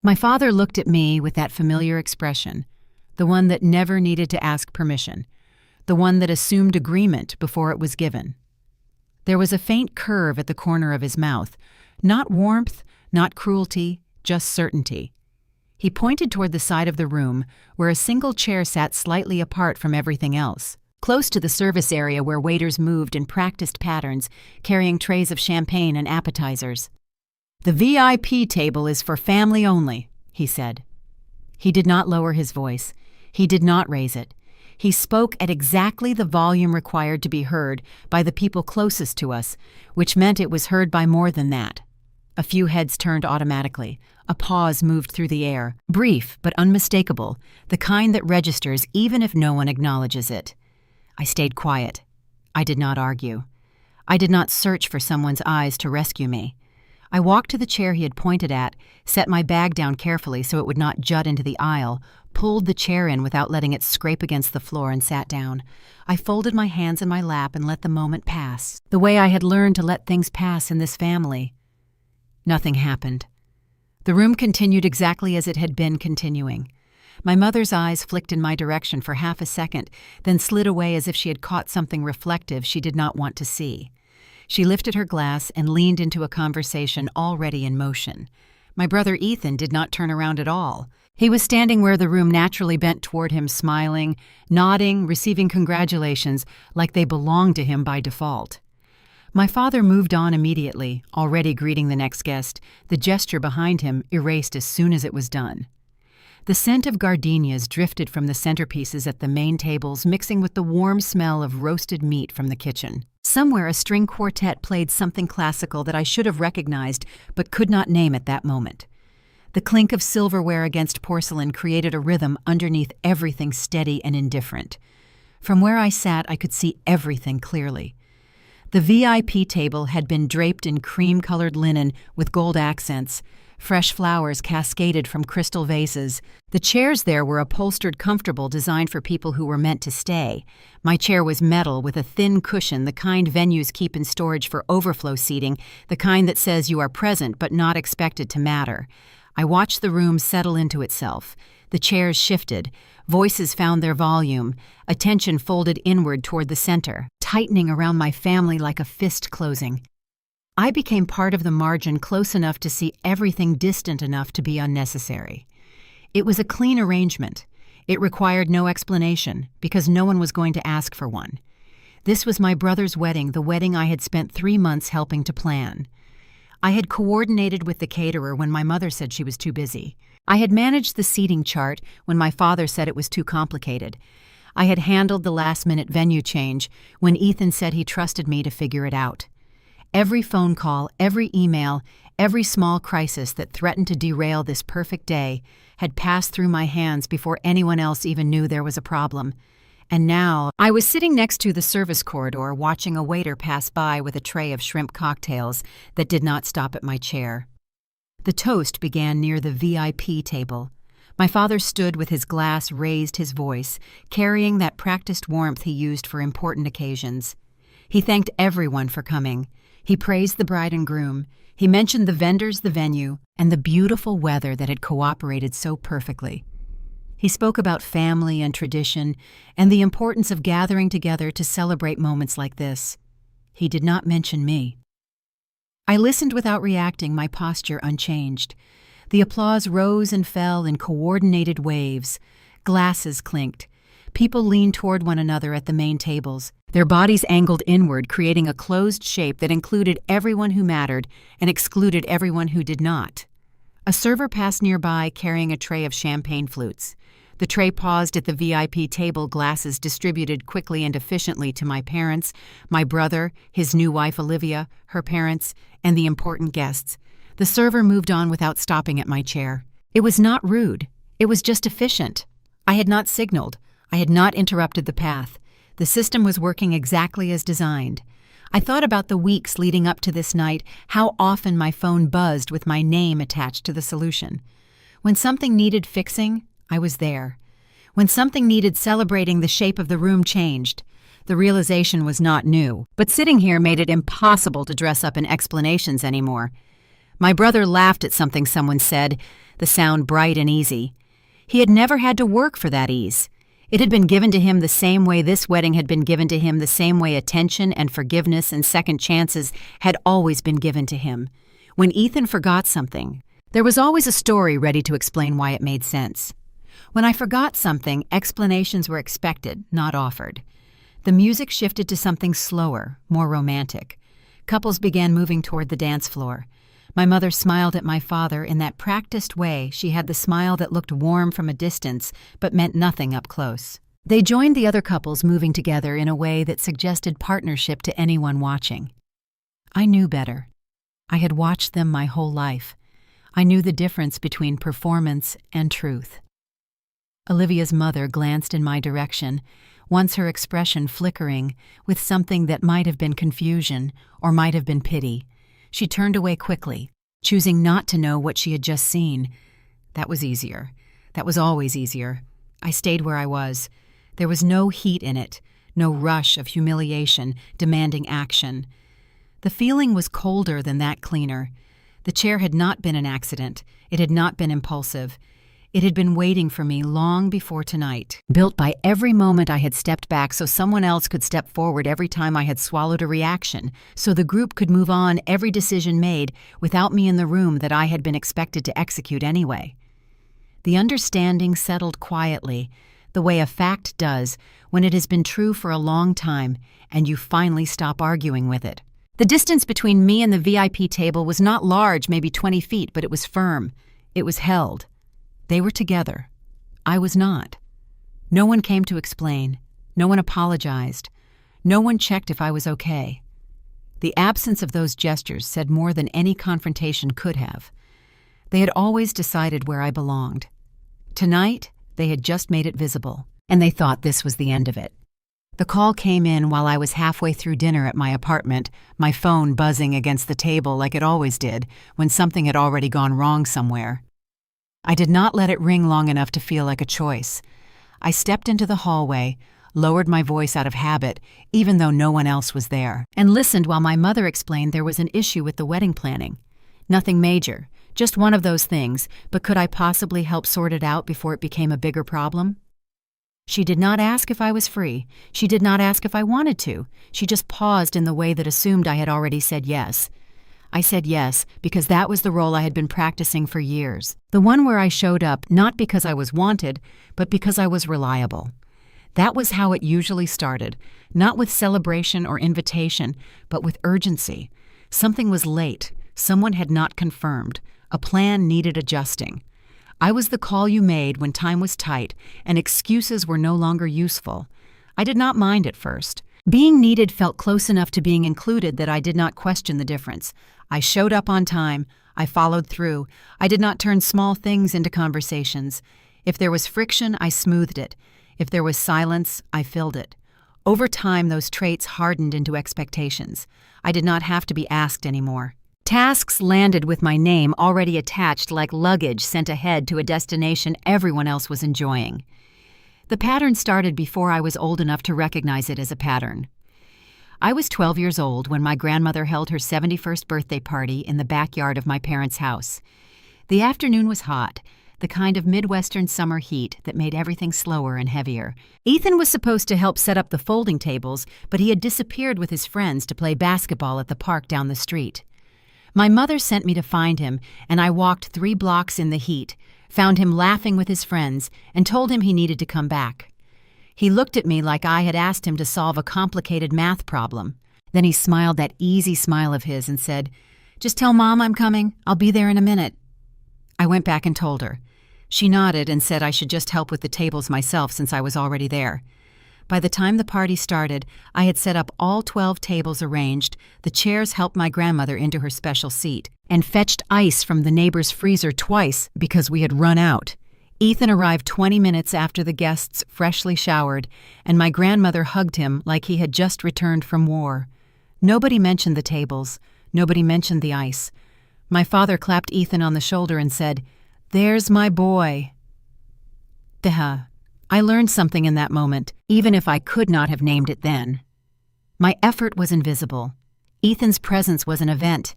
My father looked at me with that familiar expression, the one that never needed to ask permission, the one that assumed agreement before it was given. There was a faint curve at the corner of his mouth, not warmth, not cruelty, just certainty. He pointed toward the side of the room where a single chair sat slightly apart from everything else, close to the service area where waiters moved in practiced patterns, carrying trays of champagne and appetizers. "The VIP table is for family only," he said. He did not lower his voice. He did not raise it. He spoke at exactly the volume required to be heard by the people closest to us, which meant it was heard by more than that. A few heads turned automatically. A pause moved through the air, brief but unmistakable, the kind that registers even if no one acknowledges it. I stayed quiet. I did not argue. I did not search for someone's eyes to rescue me. I walked to the chair he had pointed at, set my bag down carefully so it would not jut into the aisle, pulled the chair in without letting it scrape against the floor, and sat down. I folded my hands in my lap and let the moment pass, the way I had learned to let things pass in this family. Nothing happened. The room continued exactly as it had been continuing. My mother's eyes flicked in my direction for half a second, then slid away as if she had caught something reflective she did not want to see. She lifted her glass and leaned into a conversation already in motion. My brother Ethan did not turn around at all. He was standing where the room naturally bent toward him, smiling, nodding, receiving congratulations like they belonged to him by default. My father moved on immediately, already greeting the next guest, the gesture behind him erased as soon as it was done. The scent of gardenias drifted from the centerpieces at the main tables, mixing with the warm smell of roasted meat from the kitchen. Somewhere a string quartet played something classical that I should have recognized but could not name at that moment. The clink of silverware against porcelain created a rhythm underneath everything steady and indifferent. From where I sat, I could see everything clearly. The VIP table had been draped in cream-colored linen with gold accents. Fresh flowers cascaded from crystal vases. The chairs there were upholstered comfortable, designed for people who were meant to stay. My chair was metal with a thin cushion, the kind venues keep in storage for overflow seating, the kind that says you are present but not expected to matter. I watched the room settle into itself. The chairs shifted. Voices found their volume. Attention folded inward toward the center, tightening around my family like a fist closing. I became part of the margin, close enough to see everything, distant enough to be unnecessary. It was a clean arrangement. It required no explanation, because no one was going to ask for one. This was my brother's wedding, the wedding I had spent 3 months helping to plan. I had coordinated with the caterer when my mother said she was too busy. I had managed the seating chart when my father said it was too complicated. I had handled the last-minute venue change when Ethan said he trusted me to figure it out. Every phone call, every email, every small crisis that threatened to derail this perfect day had passed through my hands before anyone else even knew there was a problem. And now, I was sitting next to the service corridor watching a waiter pass by with a tray of shrimp cocktails that did not stop at my chair. The toast began near the VIP table. My father stood with his glass raised, his voice, carrying that practiced warmth he used for important occasions. He thanked everyone for coming. He praised the bride and groom. He mentioned the vendors, the venue, and the beautiful weather that had cooperated so perfectly. He spoke about family and tradition and the importance of gathering together to celebrate moments like this. He did not mention me. I listened without reacting, my posture unchanged. The applause rose and fell in coordinated waves. Glasses clinked. People leaned toward one another at the main tables, their bodies angled inward, creating a closed shape that included everyone who mattered and excluded everyone who did not. A server passed nearby carrying a tray of champagne flutes. The tray paused at the VIP table, glasses distributed quickly and efficiently to my parents, my brother, his new wife Olivia, her parents, and the important guests. The server moved on without stopping at my chair. It was not rude. It was just efficient. I had not signaled. I had not interrupted the path. The system was working exactly as designed. I thought about the weeks leading up to this night, how often my phone buzzed with my name attached to the solution. When something needed fixing, I was there. When something needed celebrating, the shape of the room changed. The realization was not new, but sitting here made it impossible to dress up in explanations anymore. My brother laughed at something someone said, the sound bright and easy. He had never had to work for that ease. It had been given to him the same way this wedding had been given to him, the same way attention and forgiveness and second chances had always been given to him. When Ethan forgot something, there was always a story ready to explain why it made sense. When I forgot something, explanations were expected, not offered. The music shifted to something slower, more romantic. Couples began moving toward the dance floor. My mother smiled at my father in that practiced way. She had the smile that looked warm from a distance, but meant nothing up close. They joined the other couples moving together in a way that suggested partnership to anyone watching. I knew better. I had watched them my whole life. I knew the difference between performance and truth. Olivia's mother glanced in my direction, once her expression flickering with something that might have been confusion or might have been pity. She turned away quickly, choosing not to know what she had just seen. That was easier. That was always easier. I stayed where I was. There was no heat in it, no rush of humiliation demanding action. The feeling was colder than that cleaner. The chair had not been an accident. It had not been impulsive. It had been waiting for me long before tonight, built by every moment I had stepped back so someone else could step forward every time I had swallowed a reaction, so the group could move on every decision made without me in the room that I had been expected to execute anyway. The understanding settled quietly, the way a fact does when it has been true for a long time and you finally stop arguing with it. The distance between me and the VIP table was not large, maybe 20 feet, but it was firm. It was held. They were together. I was not. No one came to explain. No one apologized. No one checked if I was okay. The absence of those gestures said more than any confrontation could have. They had always decided where I belonged. Tonight, they had just made it visible, and they thought this was the end of it. The call came in while I was halfway through dinner at my apartment, my phone buzzing against the table like it always did when something had already gone wrong somewhere. I did not let it ring long enough to feel like a choice. I stepped into the hallway, lowered my voice out of habit, even though no one else was there, and listened while my mother explained there was an issue with the wedding planning. Nothing major, just one of those things, but could I possibly help sort it out before it became a bigger problem? She did not ask if I was free. She did not ask if I wanted to. She just paused in the way that assumed I had already said yes. I said yes because that was the role I had been practicing for years. The one where I showed up not because I was wanted, but because I was reliable. That was how it usually started, not with celebration or invitation, but with urgency. Something was late. Someone had not confirmed. A plan needed adjusting. I was the call you made when time was tight and excuses were no longer useful. I did not mind at first. Being needed felt close enough to being included that I did not question the difference. I showed up on time. I followed through. I did not turn small things into conversations. If there was friction, I smoothed it. If there was silence, I filled it. Over time, those traits hardened into expectations. I did not have to be asked anymore. Tasks landed with my name already attached like luggage sent ahead to a destination everyone else was enjoying. The pattern started before I was old enough to recognize it as a pattern. I was 12 years old when my grandmother held her 71st birthday party in the backyard of my parents' house. The afternoon was hot, the kind of Midwestern summer heat that made everything slower and heavier. Ethan was supposed to help set up the folding tables, but he had disappeared with his friends to play basketball at the park down the street. My mother sent me to find him, and I walked 3 blocks in the heat, found him laughing with his friends, and told him he needed to come back. He looked at me like I had asked him to solve a complicated math problem. Then he smiled that easy smile of his and said, "Just tell Mom I'm coming. I'll be there in a minute." I went back and told her. She nodded and said I should just help with the tables myself since I was already there. By the time the party started, I had set up all 12 tables arranged, the chairs helped my grandmother into her special seat, and fetched ice from the neighbor's freezer twice because we had run out. Ethan arrived 20 minutes after the guests freshly showered, and my grandmother hugged him like he had just returned from war. Nobody mentioned the tables. Nobody mentioned the ice. My father clapped Ethan on the shoulder and said, "There's my boy." Duh. I learned something in that moment, even if I could not have named it then. My effort was invisible. Ethan's presence was an event.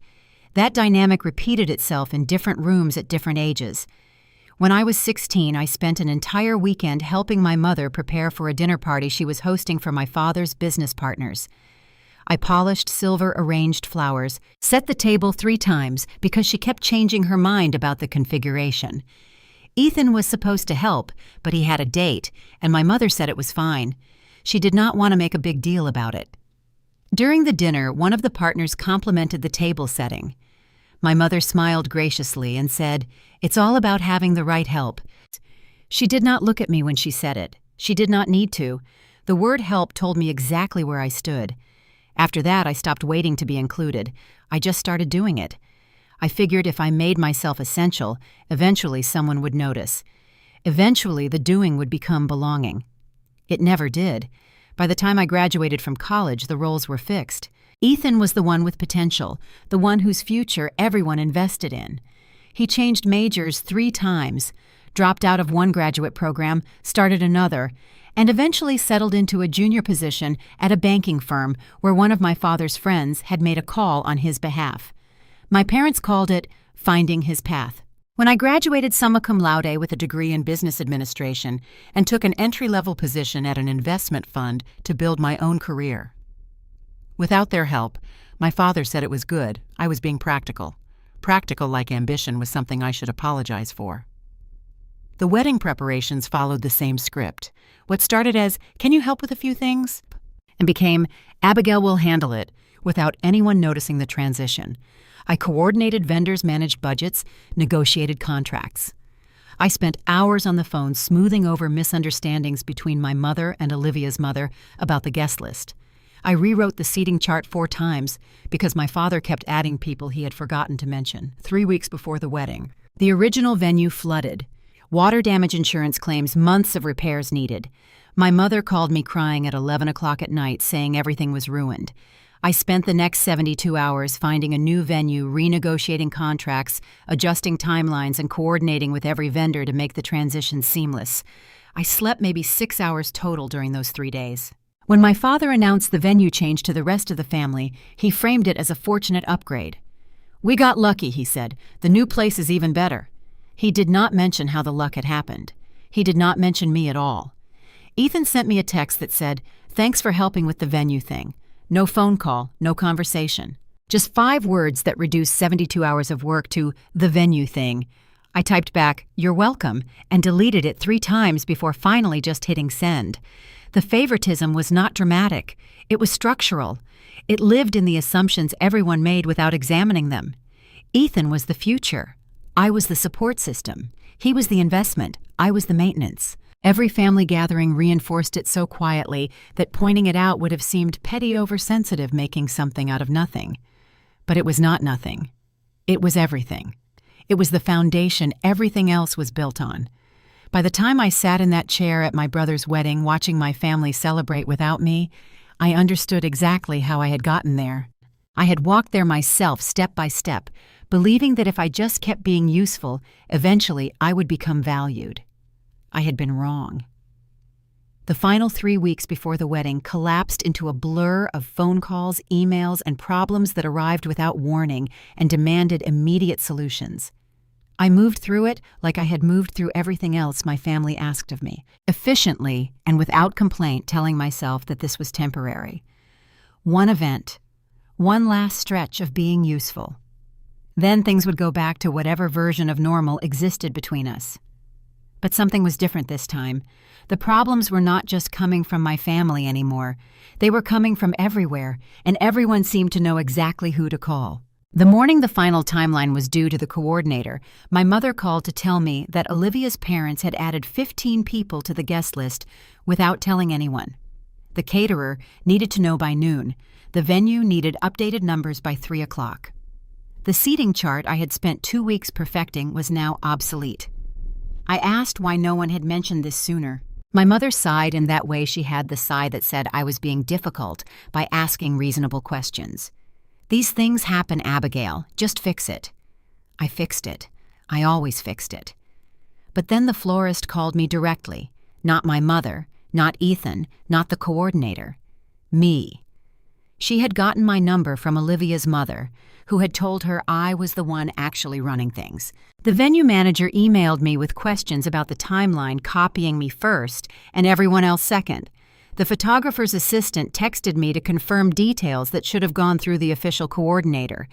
That dynamic repeated itself in different rooms at different ages. When I was 16, I spent an entire weekend helping my mother prepare for a dinner party she was hosting for my father's business partners. I polished silver-arranged flowers, set the table 3 times because she kept changing her mind about the configuration. Ethan was supposed to help, but he had a date, and my mother said it was fine. She did not want to make a big deal about it. During the dinner, one of the partners complimented the table setting. My mother smiled graciously and said, "It's all about having the right help." She did not look at me when she said it. She did not need to. The word help told me exactly where I stood. After that, I stopped waiting to be included. I just started doing it. I figured if I made myself essential, eventually someone would notice. Eventually, the doing would become belonging. It never did. By the time I graduated from college, the roles were fixed. Ethan was the one with potential, the one whose future everyone invested in. He changed majors 3 times, dropped out of one graduate program, started another, and eventually settled into a junior position at a banking firm where one of my father's friends had made a call on his behalf. My parents called it finding his path. When I graduated summa cum laude with a degree in business administration and took an entry-level position at an investment fund to build my own career. Without their help, my father said it was good. I was being practical. Practical like ambition was something I should apologize for. The wedding preparations followed the same script. What started as, "Can you help with a few things?" and became, "Abigail will handle it," without anyone noticing the transition. I coordinated vendors, managed budgets, negotiated contracts. I spent hours on the phone smoothing over misunderstandings between my mother and Olivia's mother about the guest list. I rewrote the seating chart 4 times because my father kept adding people he had forgotten to mention. 3 weeks before the wedding, the original venue flooded. Water damage insurance claims months of repairs needed. My mother called me crying at 11 o'clock at night saying everything was ruined. I spent the next 72 hours finding a new venue, renegotiating contracts, adjusting timelines, and coordinating with every vendor to make the transition seamless. I slept maybe 6 hours total during those 3 days. When my father announced the venue change to the rest of the family, he framed it as a fortunate upgrade. "We got lucky," he said. "The new place is even better." He did not mention how the luck had happened. He did not mention me at all. Ethan sent me a text that said, "Thanks for helping with the venue thing." No phone call, no conversation. Just 5 words that reduced 72 hours of work to the venue thing. I typed back, "You're welcome," and deleted it 3 times before finally just hitting send. The favoritism was not dramatic. It was structural. It lived in the assumptions everyone made without examining them. Ethan was the future. I was the support system. He was the investment. I was the maintenance. Every family gathering reinforced it so quietly that pointing it out would have seemed petty oversensitive, making something out of nothing. But it was not nothing. It was everything. It was the foundation everything else was built on. By the time I sat in that chair at my brother's wedding watching my family celebrate without me, I understood exactly how I had gotten there. I had walked there myself step by step, believing that if I just kept being useful, eventually I would become valued. I had been wrong. The final 3 weeks before the wedding collapsed into a blur of phone calls, emails, and problems that arrived without warning and demanded immediate solutions. I moved through it like I had moved through everything else my family asked of me, efficiently and without complaint, telling myself that this was temporary. One event, one last stretch of being useful. Then things would go back to whatever version of normal existed between us. But something was different this time. The problems were not just coming from my family anymore. They were coming from everywhere, and everyone seemed to know exactly who to call. The morning the final timeline was due to the coordinator, my mother called to tell me that Olivia's parents had added 15 people to the guest list without telling anyone. The caterer needed to know by noon. The venue needed updated numbers by 3 o'clock. The seating chart I had spent 2 weeks perfecting was now obsolete. I asked why no one had mentioned this sooner. My mother sighed in that way she had the sigh that said I was being difficult by asking reasonable questions. "These things happen, Abigail. Just fix it." I fixed it. I always fixed it. But then the florist called me directly. Not my mother, not Ethan, not the coordinator. Me. She had gotten my number from Olivia's mother, who had told her I was the one actually running things. The venue manager emailed me with questions about the timeline, copying me first and everyone else second. The photographer's assistant texted me to confirm details that should have gone through the official coordinator.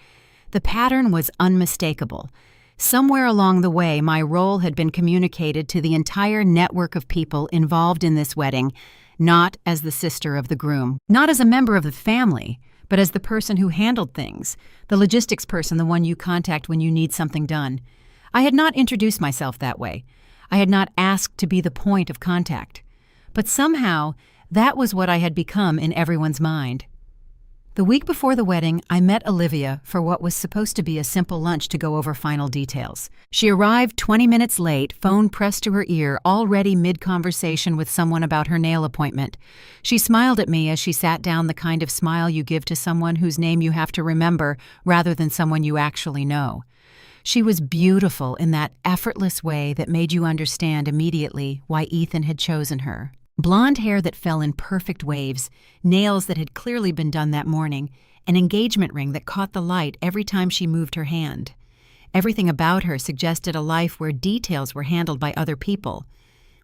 The pattern was unmistakable. Somewhere along the way, my role had been communicated to the entire network of people involved in this wedding, not as the sister of the groom, not as a member of the family, but as the person who handled things, the logistics person, the one you contact when you need something done. I had not introduced myself that way. I had not asked to be the point of contact. But somehow, that was what I had become in everyone's mind. The week before the wedding, I met Olivia for what was supposed to be a simple lunch to go over final details. She arrived 20 minutes late, phone pressed to her ear, already mid-conversation with someone about her nail appointment. She smiled at me as she sat down, the kind of smile you give to someone whose name you have to remember rather than someone you actually know. She was beautiful in that effortless way that made you understand immediately why Ethan had chosen her. Blonde hair that fell in perfect waves, nails that had clearly been done that morning, an engagement ring that caught the light every time she moved her hand. Everything about her suggested a life where details were handled by other people.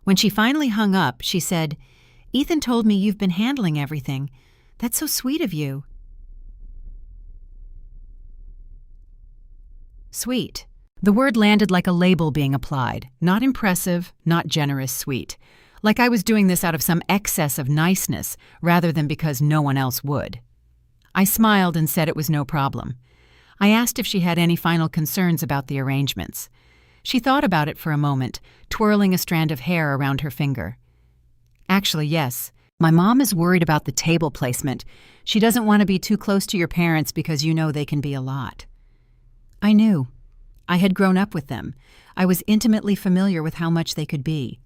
When she finally hung up, she said, "Ethan told me you've been handling everything. That's so sweet of you." Sweet. The word landed like a label being applied. Not impressive, not generous, sweet. Like I was doing this out of some excess of niceness, rather than because no one else would. I smiled and said it was no problem. I asked if she had any final concerns about the arrangements. She thought about it for a moment, twirling a strand of hair around her finger. "Actually, yes. My mom is worried about the table placement. She doesn't want to be too close to your parents because you know they can be a lot." I knew. I had grown up with them. I was intimately familiar with how much they could be.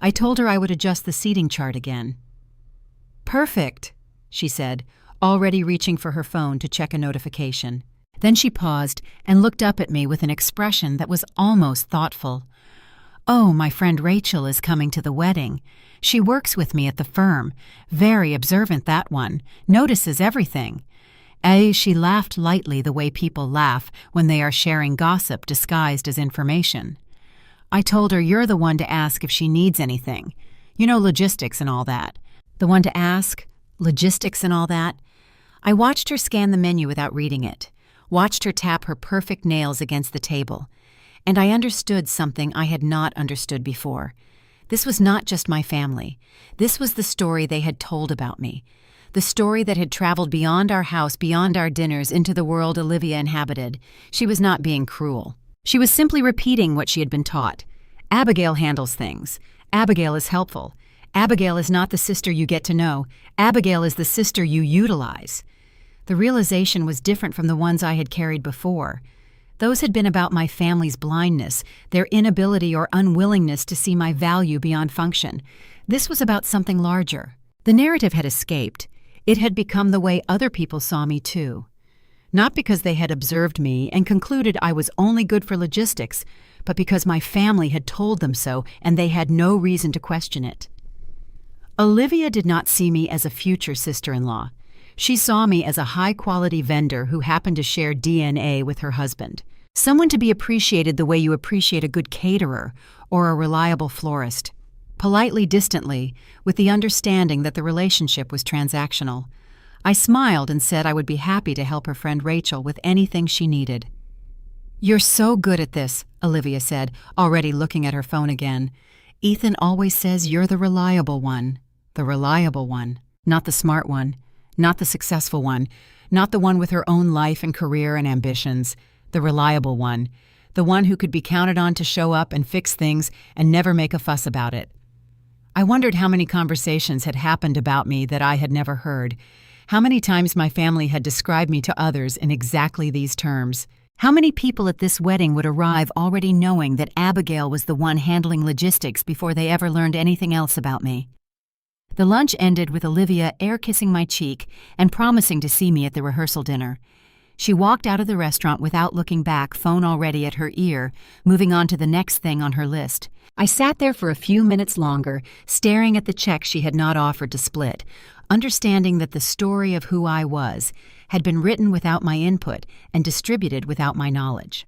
I told her I would adjust the seating chart again. "Perfect," she said, already reaching for her phone to check a notification. Then she paused and looked up at me with an expression that was almost thoughtful. "Oh, my friend Rachel is coming to the wedding. She works with me at the firm. Very observant, that one. Notices everything." She laughed lightly the way people laugh when they are sharing gossip disguised as information. I told her, "You're the one to ask if she needs anything. You know, logistics and all that." The one to ask? Logistics and all that? I watched her scan the menu without reading it, watched her tap her perfect nails against the table, and I understood something I had not understood before. This was not just my family. This was the story they had told about me, the story that had traveled beyond our house, beyond our dinners, into the world Olivia inhabited. She was not being cruel. She was simply repeating what she had been taught. Abigail handles things. Abigail is helpful. Abigail is not the sister you get to know. Abigail is the sister you utilize. The realization was different from the ones I had carried before. Those had been about my family's blindness, their inability or unwillingness to see my value beyond function. This was about something larger. The narrative had escaped. It had become the way other people saw me too. Not because they had observed me and concluded I was only good for logistics, but because my family had told them so and they had no reason to question it. Olivia did not see me as a future sister-in-law. She saw me as a high-quality vendor who happened to share DNA with her husband. Someone to be appreciated the way you appreciate a good caterer or a reliable florist. Politely, distantly, with the understanding that the relationship was transactional. I smiled and said I would be happy to help her friend Rachel with anything she needed. "You're so good at this," Olivia said, already looking at her phone again. "Ethan always says you're the reliable one. The reliable one. Not the smart one. Not the successful one. Not the one with her own life and career and ambitions. The reliable one. The one who could be counted on to show up and fix things and never make a fuss about it." I wondered how many conversations had happened about me that I had never heard. How many times my family had described me to others in exactly these terms. How many people at this wedding would arrive already knowing that Abigail was the one handling logistics before they ever learned anything else about me? The lunch ended with Olivia air-kissing my cheek and promising to see me at the rehearsal dinner. She walked out of the restaurant without looking back, phone already at her ear, moving on to the next thing on her list. I sat there for a few minutes longer, staring at the check she had not offered to split, understanding that the story of who I was had been written without my input and distributed without my knowledge.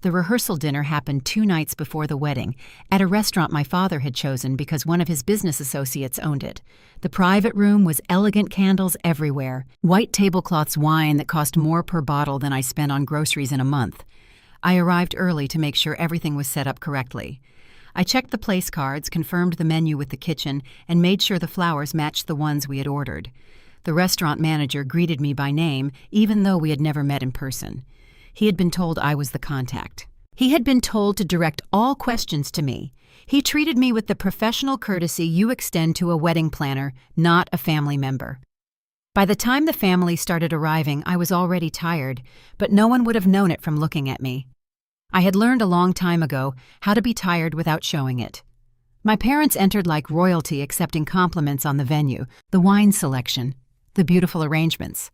The rehearsal dinner happened 2 nights before the wedding, at a restaurant my father had chosen because one of his business associates owned it. The private room was elegant candles everywhere, white tablecloths, wine that cost more per bottle than I spent on groceries in a month. I arrived early to make sure everything was set up correctly. I checked the place cards, confirmed the menu with the kitchen, and made sure the flowers matched the ones we had ordered. The restaurant manager greeted me by name, even though we had never met in person. He had been told I was the contact. He had been told to direct all questions to me. He treated me with the professional courtesy you extend to a wedding planner, not a family member. By the time the family started arriving, I was already tired, but no one would have known it from looking at me. I had learned a long time ago how to be tired without showing it. My parents entered like royalty, accepting compliments on the venue, the wine selection, the beautiful arrangements.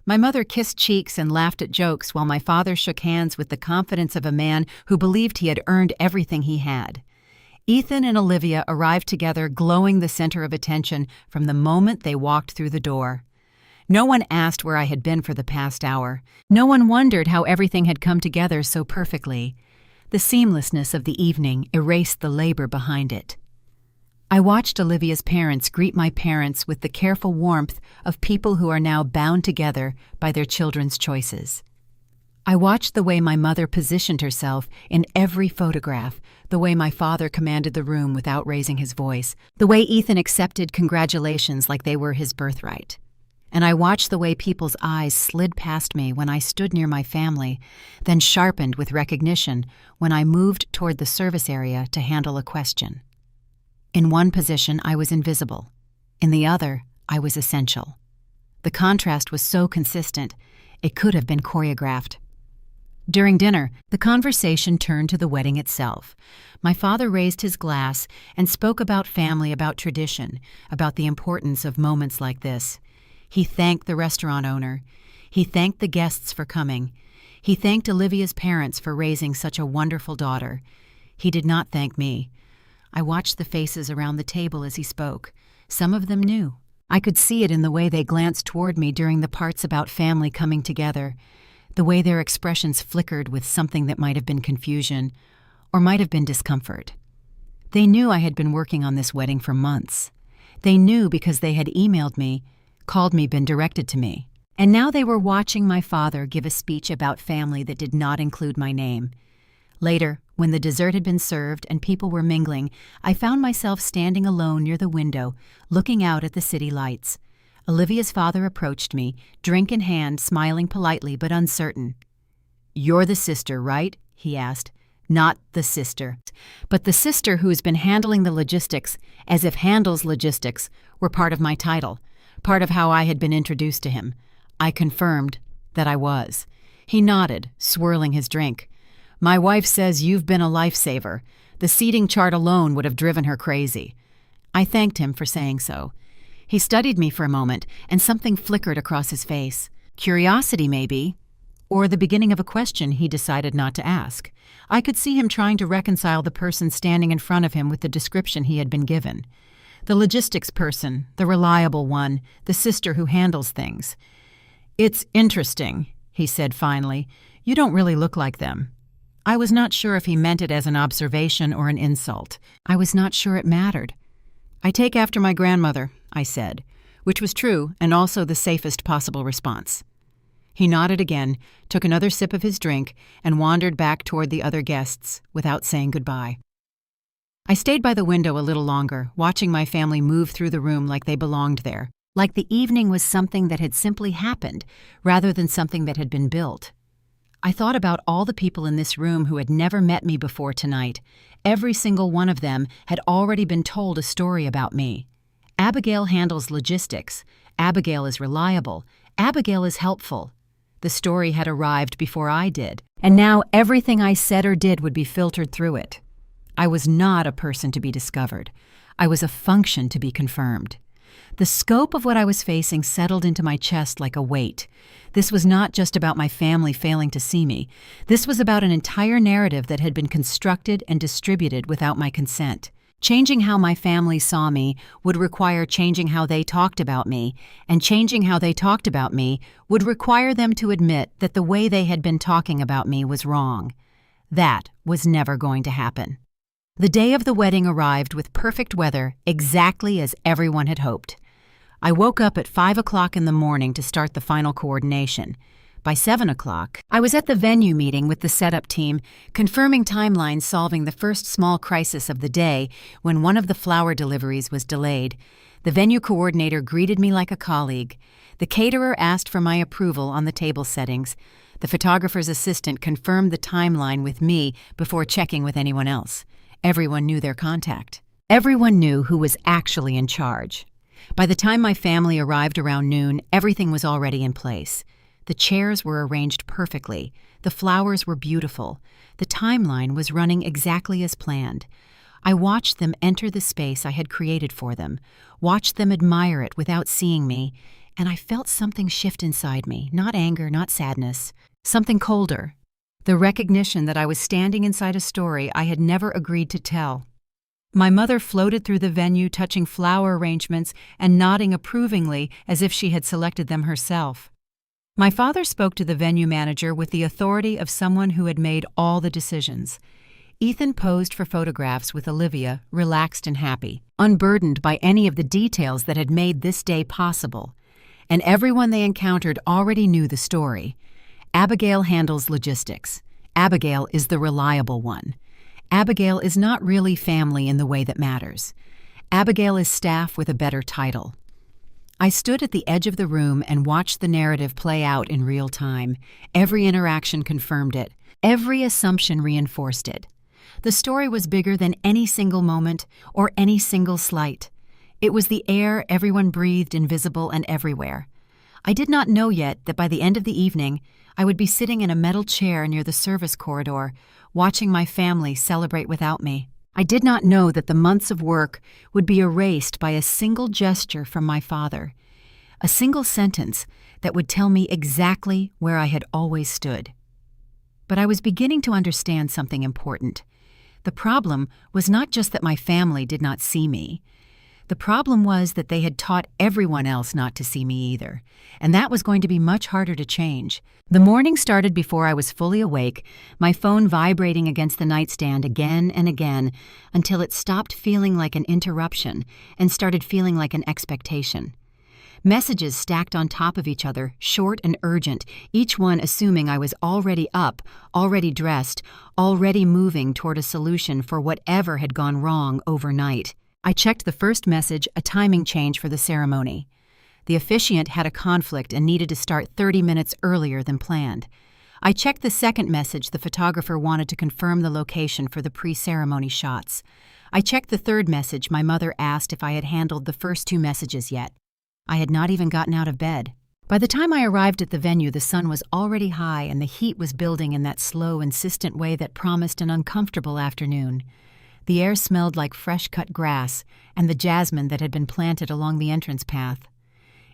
My mother kissed cheeks and laughed at jokes while my father shook hands with the confidence of a man who believed he had earned everything he had. Ethan and Olivia arrived together, glowing the center of attention from the moment they walked through the door. No one asked where I had been for the past hour. No one wondered how everything had come together so perfectly. The seamlessness of the evening erased the labor behind it. I watched Olivia's parents greet my parents with the careful warmth of people who are now bound together by their children's choices. I watched the way my mother positioned herself in every photograph, the way my father commanded the room without raising his voice, the way Ethan accepted congratulations like they were his birthright. And I watched the way people's eyes slid past me when I stood near my family, then sharpened with recognition when I moved toward the service area to handle a question. In one position, I was invisible. In the other, I was essential. The contrast was so consistent, it could have been choreographed. During dinner, the conversation turned to the wedding itself. My father raised his glass and spoke about family, about tradition, about the importance of moments like this. He thanked the restaurant owner. He thanked the guests for coming. He thanked Olivia's parents for raising such a wonderful daughter. He did not thank me. I watched the faces around the table as he spoke. Some of them knew. I could see it in the way they glanced toward me during the parts about family coming together, the way their expressions flickered with something that might have been confusion or might have been discomfort. They knew I had been working on this wedding for months. They knew because they had emailed me, called me, been directed to me. And now they were watching my father give a speech about family that did not include my name. Later, when the dessert had been served and people were mingling, I found myself standing alone near the window, looking out at the city lights. Olivia's father approached me, drink in hand, smiling politely but uncertain. "You're the sister, right?" he asked. "Not the sister, but the sister who's been handling the logistics, as if handles logistics were part of my title, part of how I had been introduced to him." I confirmed that I was. He nodded, swirling his drink. "My wife says you've been a lifesaver. The seating chart alone would have driven her crazy." I thanked him for saying so. He studied me for a moment, and something flickered across his face. Curiosity, maybe, or the beginning of a question he decided not to ask. I could see him trying to reconcile the person standing in front of him with the description he had been given. The logistics person, the reliable one, the sister who handles things. "It's interesting," he said finally. "You don't really look like them." I was not sure if he meant it as an observation or an insult. I was not sure it mattered. "I take after my grandmother," I said, which was true and also the safest possible response. He nodded again, took another sip of his drink, and wandered back toward the other guests without saying goodbye. I stayed by the window a little longer, watching my family move through the room like they belonged there, like the evening was something that had simply happened rather than something that had been built. I thought about all the people in this room who had never met me before tonight. Every single one of them had already been told a story about me. Abigail handles logistics. Abigail is reliable. Abigail is helpful. The story had arrived before I did, and now everything I said or did would be filtered through it. I was not a person to be discovered. I was a function to be confirmed. The scope of what I was facing settled into my chest like a weight. This was not just about my family failing to see me. This was about an entire narrative that had been constructed and distributed without my consent. Changing how my family saw me would require changing how they talked about me, and changing how they talked about me would require them to admit that the way they had been talking about me was wrong. That was never going to happen. The day of the wedding arrived with perfect weather, exactly as everyone had hoped. I woke up at 5 o'clock in the morning to start the final coordination. By 7 o'clock, I was at the venue meeting with the setup team, confirming timelines, solving the first small crisis of the day when one of the flower deliveries was delayed. The venue coordinator greeted me like a colleague. The caterer asked for my approval on the table settings. The photographer's assistant confirmed the timeline with me before checking with anyone else. Everyone knew their contact. Everyone knew who was actually in charge. By the time my family arrived around noon, everything was already in place. The chairs were arranged perfectly. The flowers were beautiful. The timeline was running exactly as planned. I watched them enter the space I had created for them, watched them admire it without seeing me, and I felt something shift inside me, not anger, not sadness, something colder. The recognition that I was standing inside a story I had never agreed to tell. My mother floated through the venue, touching flower arrangements and nodding approvingly as if she had selected them herself. My father spoke to the venue manager with the authority of someone who had made all the decisions. Ethan posed for photographs with Olivia, relaxed and happy, unburdened by any of the details that had made this day possible. And everyone they encountered already knew the story. Abigail handles logistics. Abigail is the reliable one. Abigail is not really family in the way that matters. Abigail is staff with a better title. I stood at the edge of the room and watched the narrative play out in real time. Every interaction confirmed it. Every assumption reinforced it. The story was bigger than any single moment or any single slight. It was the air everyone breathed, invisible and everywhere. I did not know yet that by the end of the evening, I would be sitting in a metal chair near the service corridor, watching my family celebrate without me. I did not know that the months of work would be erased by a single gesture from my father, a single sentence that would tell me exactly where I had always stood. But I was beginning to understand something important. The problem was not just that my family did not see me. The problem was that they had taught everyone else not to see me either, and that was going to be much harder to change. The morning started before I was fully awake, my phone vibrating against the nightstand again and again until it stopped feeling like an interruption and started feeling like an expectation. Messages stacked on top of each other, short and urgent, each one assuming I was already up, already dressed, already moving toward a solution for whatever had gone wrong overnight. I checked the first message, a timing change for the ceremony. The officiant had a conflict and needed to start 30 minutes earlier than planned. I checked the second message, the photographer wanted to confirm the location for the pre-ceremony shots. I checked the third message, my mother asked if I had handled the first two messages yet. I had not even gotten out of bed. By the time I arrived at the venue, the sun was already high and the heat was building in that slow, insistent way that promised an uncomfortable afternoon. The air smelled like fresh-cut grass and the jasmine that had been planted along the entrance path.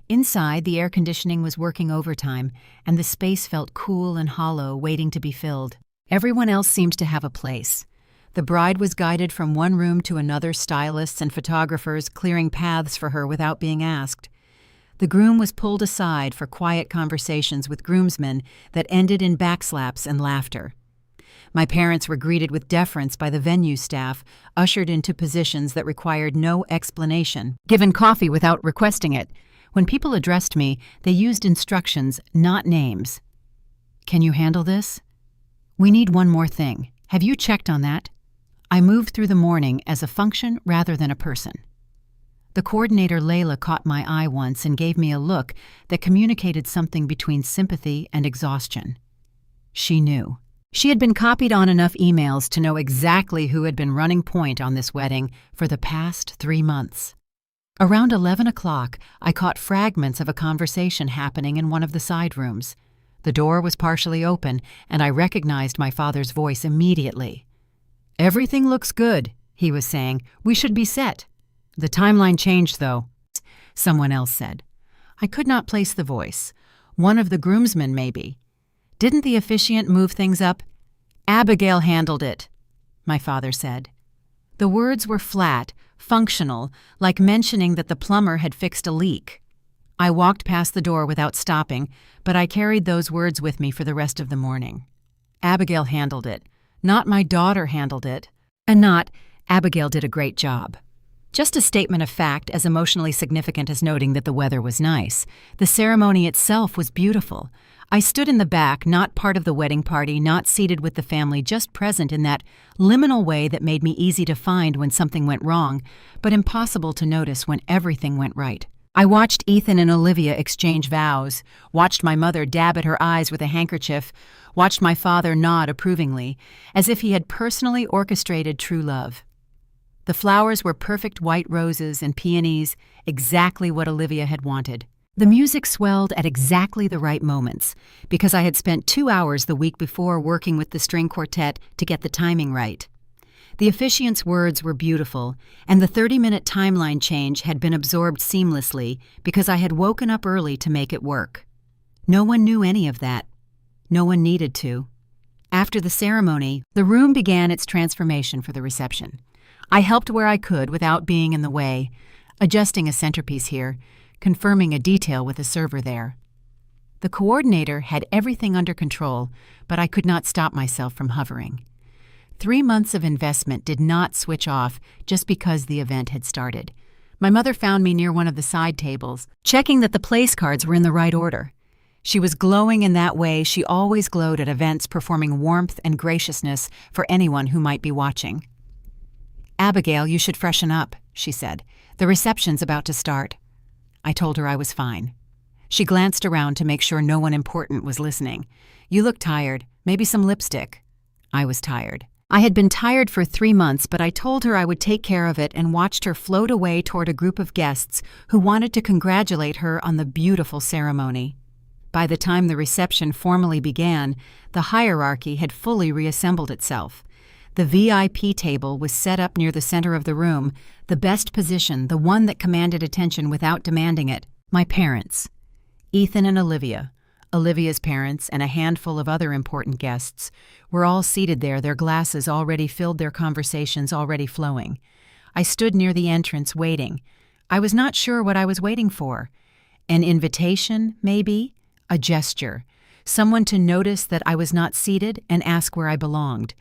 Inside, the air conditioning was working overtime, and the space felt cool and hollow, waiting to be filled. Everyone else seemed to have a place. The bride was guided from one room to another, stylists and photographers clearing paths for her without being asked. The groom was pulled aside for quiet conversations with groomsmen that ended in backslaps and laughter. My parents were greeted with deference by the venue staff, ushered into positions that required no explanation, given coffee without requesting it. When people addressed me, they used instructions, not names. "Can you handle this? We need one more thing. Have you checked on that?" I moved through the morning as a function rather than a person. The coordinator Layla caught my eye once and gave me a look that communicated something between sympathy and exhaustion. She knew. She had been copied on enough emails to know exactly who had been running point on this wedding for the past 3 months. Around 11 o'clock, I caught fragments of a conversation happening in one of the side rooms. The door was partially open, and I recognized my father's voice immediately. "Everything looks good," he was saying. "We should be set. The timeline changed, though." someone else said. I could not place the voice. One of the groomsmen, maybe. Didn't the officiant move things up? Abigail handled it, my father said. The words were flat, functional, like mentioning that the plumber had fixed a leak. I walked past the door without stopping, but I carried those words with me for the rest of the morning. Abigail handled it. Not my daughter handled it. And not, Abigail did a great job. Just a statement of fact as emotionally significant as noting that the weather was nice. The ceremony itself was beautiful. I stood in the back, not part of the wedding party, not seated with the family, just present in that liminal way that made me easy to find when something went wrong, but impossible to notice when everything went right. I watched Ethan and Olivia exchange vows, watched my mother dab at her eyes with a handkerchief, watched my father nod approvingly, as if he had personally orchestrated true love. The flowers were perfect white roses and peonies, exactly what Olivia had wanted. The music swelled at exactly the right moments, because I had spent 2 hours the week before working with the string quartet to get the timing right. The officiant's words were beautiful, and the 30-minute timeline change had been absorbed seamlessly because I had woken up early to make it work. No one knew any of that. No one needed to. After the ceremony, the room began its transformation for the reception. I helped where I could without being in the way, adjusting a centerpiece here, confirming a detail with a server there. The coordinator had everything under control, but I could not stop myself from hovering. 3 months of investment did not switch off just because the event had started. My mother found me near one of the side tables, checking that the place cards were in the right order. She was glowing in that way she always glowed at events, performing warmth and graciousness for anyone who might be watching. "Abigail, you should freshen up," she said. "The reception's about to start." I told her I was fine. She glanced around to make sure no one important was listening. "You look tired. Maybe some lipstick." I was tired. I had been tired for 3 months, but I told her I would take care of it and watched her float away toward a group of guests who wanted to congratulate her on the beautiful ceremony. By the time the reception formally began, the hierarchy had fully reassembled itself. The VIP table was set up near the center of the room, the best position, the one that commanded attention without demanding it. My parents, Ethan and Olivia, Olivia's parents, and a handful of other important guests, were all seated there, their glasses already filled, their conversations already flowing. I stood near the entrance waiting. I was not sure what I was waiting for. An invitation, maybe? A gesture. Someone to notice that I was not seated and ask where I belonged.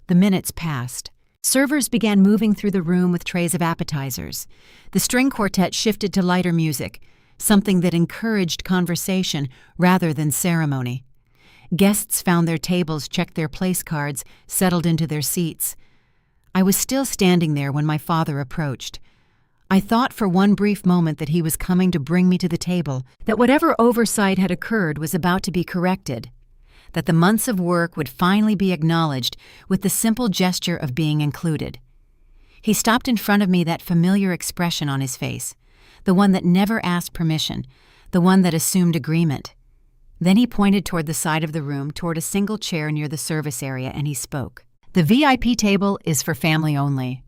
The minutes passed. Servers began moving through the room with trays of appetizers. The string quartet shifted to lighter music, something that encouraged conversation rather than ceremony. Guests found their tables, checked their place cards, settled into their seats. I was still standing there when my father approached. I thought for one brief moment that he was coming to bring me to the table, that whatever oversight had occurred was about to be corrected, that the months of work would finally be acknowledged with the simple gesture of being included. He stopped in front of me, that familiar expression on his face, the one that never asked permission, the one that assumed agreement. Then he pointed toward the side of the room, toward a single chair near the service area, and he spoke. "The VIP table is for family only."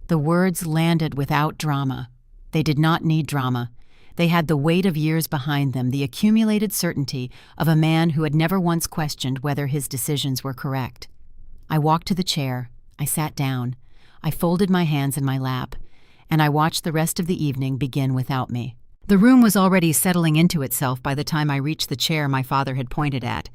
The words landed without drama. They did not need drama. They had the weight of years behind them, the accumulated certainty of a man who had never once questioned whether his decisions were correct. I walked to the chair. I sat down. I folded my hands in my lap, and I watched the rest of the evening begin without me. The room was already settling into itself by the time I reached the chair my father had pointed at.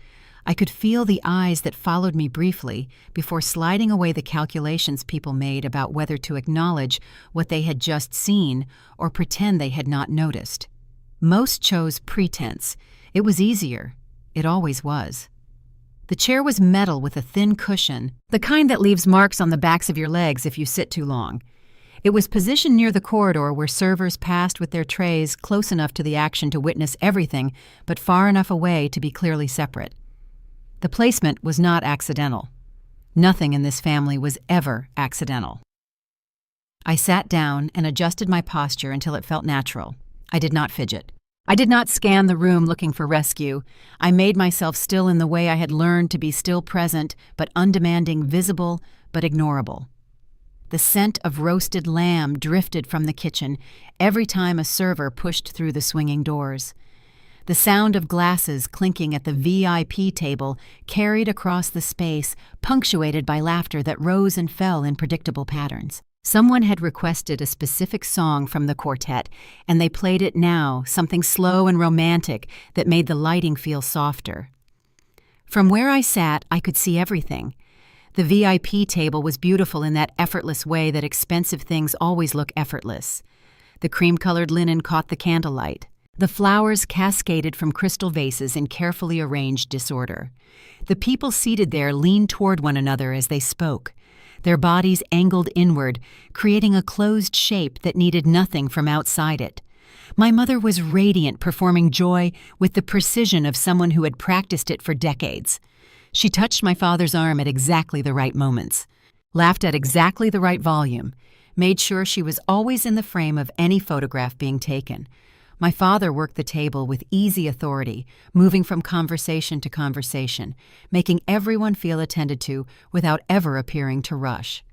I could feel the eyes that followed me briefly before sliding away the calculations people made about whether to acknowledge what they had just seen or pretend they had not noticed. Most chose pretense. It was easier. It always was. The chair was metal with a thin cushion, the kind that leaves marks on the backs of your legs if you sit too long. It was positioned near the corridor where servers passed with their trays, close enough to the action to witness everything, but far enough away to be clearly separate. The placement was not accidental. Nothing in this family was ever accidental. I sat down and adjusted my posture until it felt natural. I did not fidget. I did not scan the room looking for rescue. I made myself still in the way I had learned to be still present, but undemanding, visible, but ignorable. The scent of roasted lamb drifted from the kitchen every time a server pushed through the swinging doors. The sound of glasses clinking at the VIP table carried across the space, punctuated by laughter that rose and fell in predictable patterns. Someone had requested a specific song from the quartet, and they played it now, something slow and romantic that made the lighting feel softer. From where I sat, I could see everything. The VIP table was beautiful in that effortless way that expensive things always look effortless. The cream-colored linen caught the candlelight. The flowers cascaded from crystal vases in carefully arranged disorder. The people seated there leaned toward one another as they spoke, their bodies angled inward, creating a closed shape that needed nothing from outside it. My mother was radiant, performing joy with the precision of someone who had practiced it for decades. She touched my father's arm at exactly the right moments, laughed at exactly the right volume, made sure she was always in the frame of any photograph being taken. My father worked the table with easy authority, moving from conversation to conversation, making everyone feel attended to without ever appearing to rush.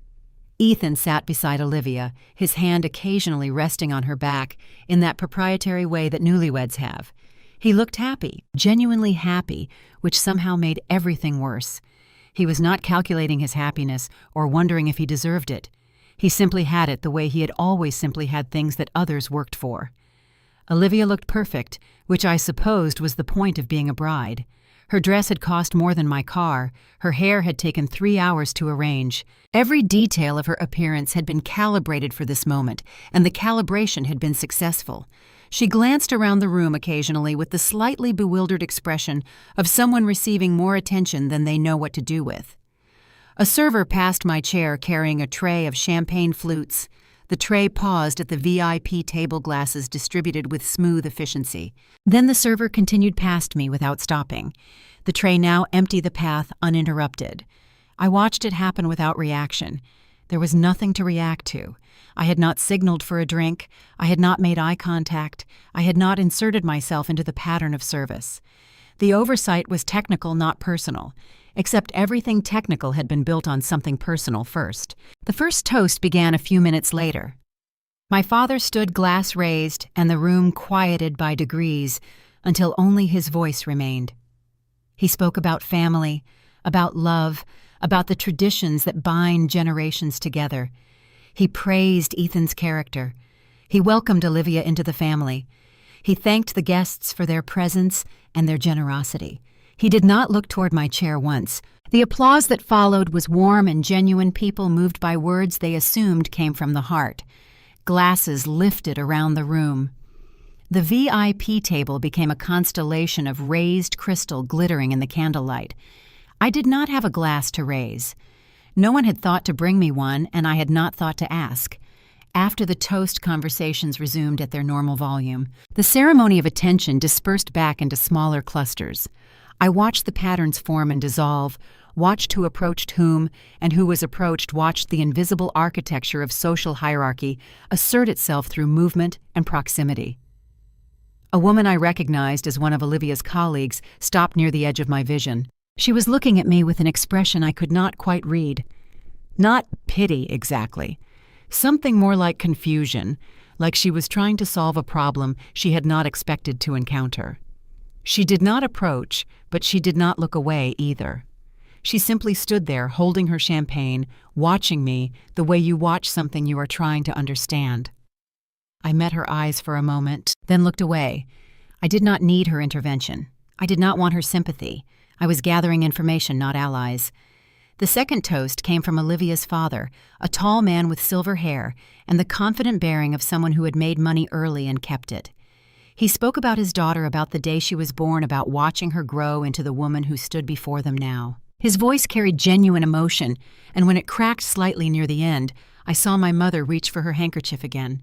Ethan sat beside Olivia, his hand occasionally resting on her back in that proprietary way that newlyweds have. He looked happy, genuinely happy, which somehow made everything worse. He was not calculating his happiness or wondering if he deserved it. He simply had it the way he had always simply had things that others worked for. Olivia looked perfect, which I supposed was the point of being a bride. Her dress had cost more than my car. Her hair had taken 3 hours to arrange. Every detail of her appearance had been calibrated for this moment, and the calibration had been successful. She glanced around the room occasionally with the slightly bewildered expression of someone receiving more attention than they know what to do with. A server passed my chair carrying a tray of champagne flutes. The tray paused at the VIP table glasses distributed with smooth efficiency. Then the server continued past me without stopping. The tray now emptied the path uninterrupted. I watched it happen without reaction. There was nothing to react to. I had not signaled for a drink. I had not made eye contact. I had not inserted myself into the pattern of service. The oversight was technical, not personal. Except everything technical had been built on something personal first. The first toast began a few minutes later. My father stood glass raised, and the room quieted by degrees until only his voice remained. He spoke about family, about love, about the traditions that bind generations together. He praised Ethan's character. He welcomed Olivia into the family. He thanked the guests for their presence and their generosity. He did not look toward my chair once. The applause that followed was warm and genuine, people moved by words they assumed came from the heart. Glasses lifted around the room. The VIP table became a constellation of raised crystal glittering in the candlelight. I did not have a glass to raise. No one had thought to bring me one, and I had not thought to ask. After the toast, conversations resumed at their normal volume. The ceremony of attention dispersed back into smaller clusters. I watched the patterns form and dissolve, watched who approached whom, and who was approached watched the invisible architecture of social hierarchy assert itself through movement and proximity. A woman I recognized as one of Olivia's colleagues stopped near the edge of my vision. She was looking at me with an expression I could not quite read. Not pity, exactly. Something more like confusion, like she was trying to solve a problem she had not expected to encounter. She did not approach, but she did not look away either. She simply stood there, holding her champagne, watching me the way you watch something you are trying to understand. I met her eyes for a moment, then looked away. I did not need her intervention. I did not want her sympathy. I was gathering information, not allies. The second toast came from Olivia's father, a tall man with silver hair and the confident bearing of someone who had made money early and kept it. He spoke about his daughter, about the day she was born, about watching her grow into the woman who stood before them now. His voice carried genuine emotion, and when it cracked slightly near the end, I saw my mother reach for her handkerchief again.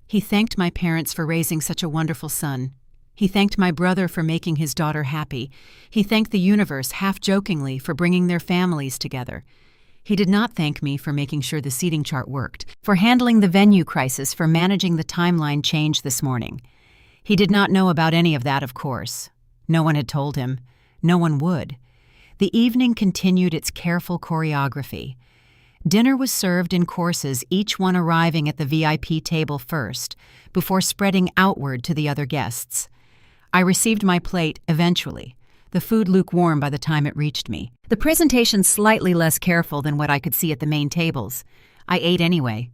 He thanked my parents for raising such a wonderful son. He thanked my brother for making his daughter happy. He thanked the universe, half-jokingly, for bringing their families together. He did not thank me for making sure the seating chart worked, for handling the venue crisis, for managing the timeline change this morning. He did not know about any of that, of course. No one had told him. No one would. The evening continued its careful choreography. Dinner was served in courses, each one arriving at the VIP table first, before spreading outward to the other guests. I received my plate eventually, the food lukewarm by the time it reached me. The presentation slightly less careful than what I could see at the main tables. I ate anyway.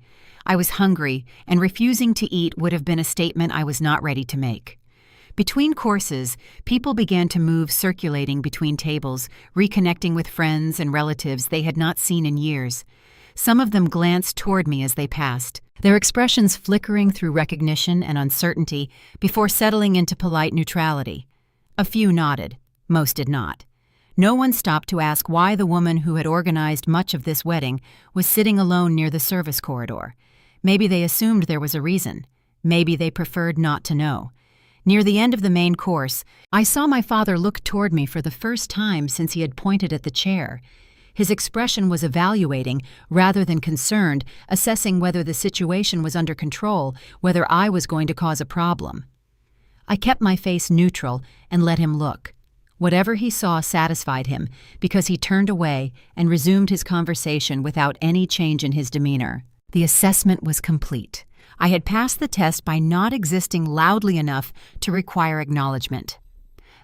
I was hungry, and refusing to eat would have been a statement I was not ready to make. Between courses, people began to move, circulating between tables, reconnecting with friends and relatives they had not seen in years. Some of them glanced toward me as they passed, their expressions flickering through recognition and uncertainty before settling into polite neutrality. A few nodded. Most did not. No one stopped to ask why the woman who had organized much of this wedding was sitting alone near the service corridor. Maybe they assumed there was a reason. Maybe they preferred not to know. Near the end of the main course, I saw my father look toward me for the first time since he had pointed at the chair. His expression was evaluating rather than concerned, assessing whether the situation was under control, whether I was going to cause a problem. I kept my face neutral and let him look. Whatever he saw satisfied him, because he turned away and resumed his conversation without any change in his demeanor. The assessment was complete. I had passed the test by not existing loudly enough to require acknowledgement.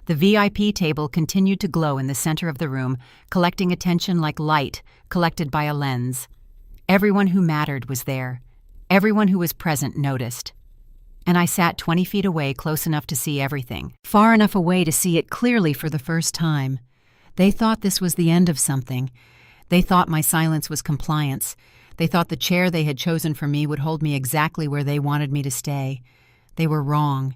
The VIP table continued to glow in the center of the room, collecting attention like light collected by a lens. Everyone who mattered was there. Everyone who was present noticed. And I sat 20 feet away, close enough to see everything, far enough away to see it clearly for the first time. They thought this was the end of something. They thought my silence was compliance. They thought the chair they had chosen for me would hold me exactly where they wanted me to stay. They were wrong.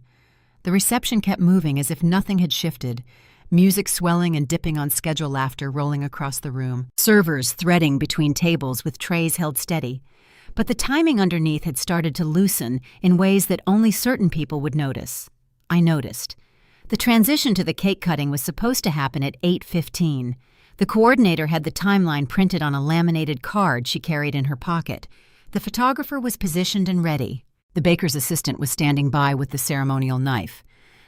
The reception kept moving as if nothing had shifted, music swelling and dipping on schedule laughter rolling across the room, servers threading between tables with trays held steady. But the timing underneath had started to loosen in ways that only certain people would notice. I noticed. The transition to the cake cutting was supposed to happen at 8:15. The coordinator had the timeline printed on a laminated card she carried in her pocket. The photographer was positioned and ready. The baker's assistant was standing by with the ceremonial knife.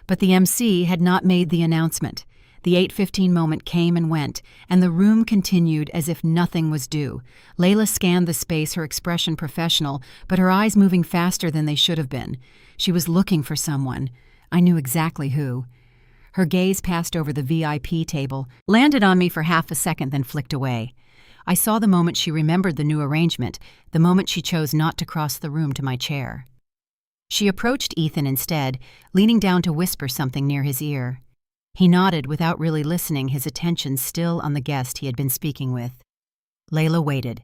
But the MC had not made the announcement. The 8:15 moment came and went, and the room continued as if nothing was due. Layla scanned the space, her expression professional, but her eyes moving faster than they should have been. She was looking for someone. I knew exactly who. Her gaze passed over the VIP table, landed on me for half a second, then flicked away. I saw the moment she remembered the new arrangement, the moment she chose not to cross the room to my chair. She approached Ethan instead, leaning down to whisper something near his ear. He nodded without really listening, his attention still on the guest he had been speaking with. Layla waited.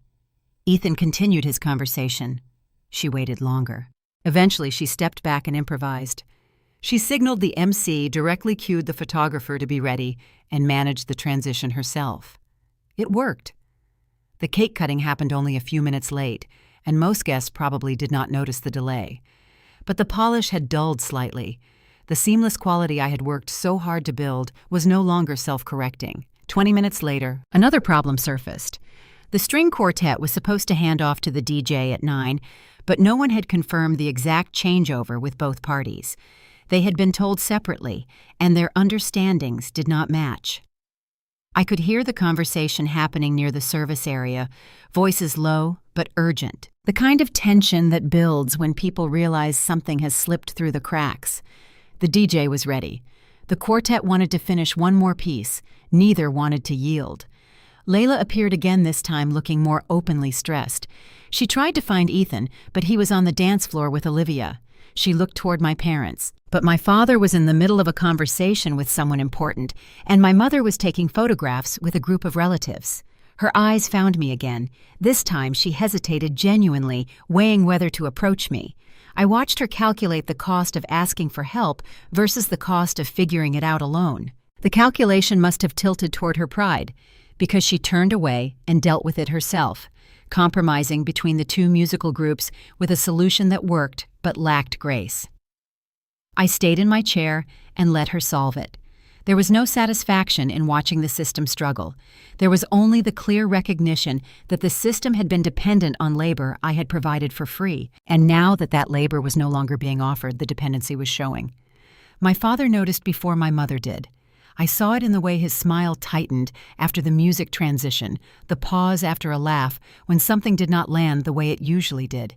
Ethan continued his conversation. She waited longer. Eventually, she stepped back and improvised. She signaled the MC, directly cued the photographer to be ready, and managed the transition herself. It worked. The cake cutting happened only a few minutes late, and most guests probably did not notice the delay. But the polish had dulled slightly. The seamless quality I had worked so hard to build was no longer self-correcting. 20 minutes later, another problem surfaced. The string quartet was supposed to hand off to the DJ at 9, but no one had confirmed the exact changeover with both parties. They had been told separately, and their understandings did not match. I could hear the conversation happening near the service area, voices low but urgent, the kind of tension that builds when people realize something has slipped through the cracks. The DJ was ready. The quartet wanted to finish one more piece. Neither wanted to yield. Layla appeared again, this time looking more openly stressed. She tried to find Ethan, but he was on the dance floor with Olivia. She looked toward my parents, but my father was in the middle of a conversation with someone important, and my mother was taking photographs with a group of relatives. Her eyes found me again. This time she hesitated genuinely, weighing whether to approach me. I watched her calculate the cost of asking for help versus the cost of figuring it out alone. The calculation must have tilted toward her pride, because she turned away and dealt with it herself, compromising between the two musical groups with a solution that worked but lacked grace. I stayed in my chair and let her solve it. There was no satisfaction in watching the system struggle. There was only the clear recognition that the system had been dependent on labor I had provided for free, and now that that labor was no longer being offered, the dependency was showing. My father noticed before my mother did. I saw it in the way his smile tightened after the music transition, the pause after a laugh when something did not land the way it usually did.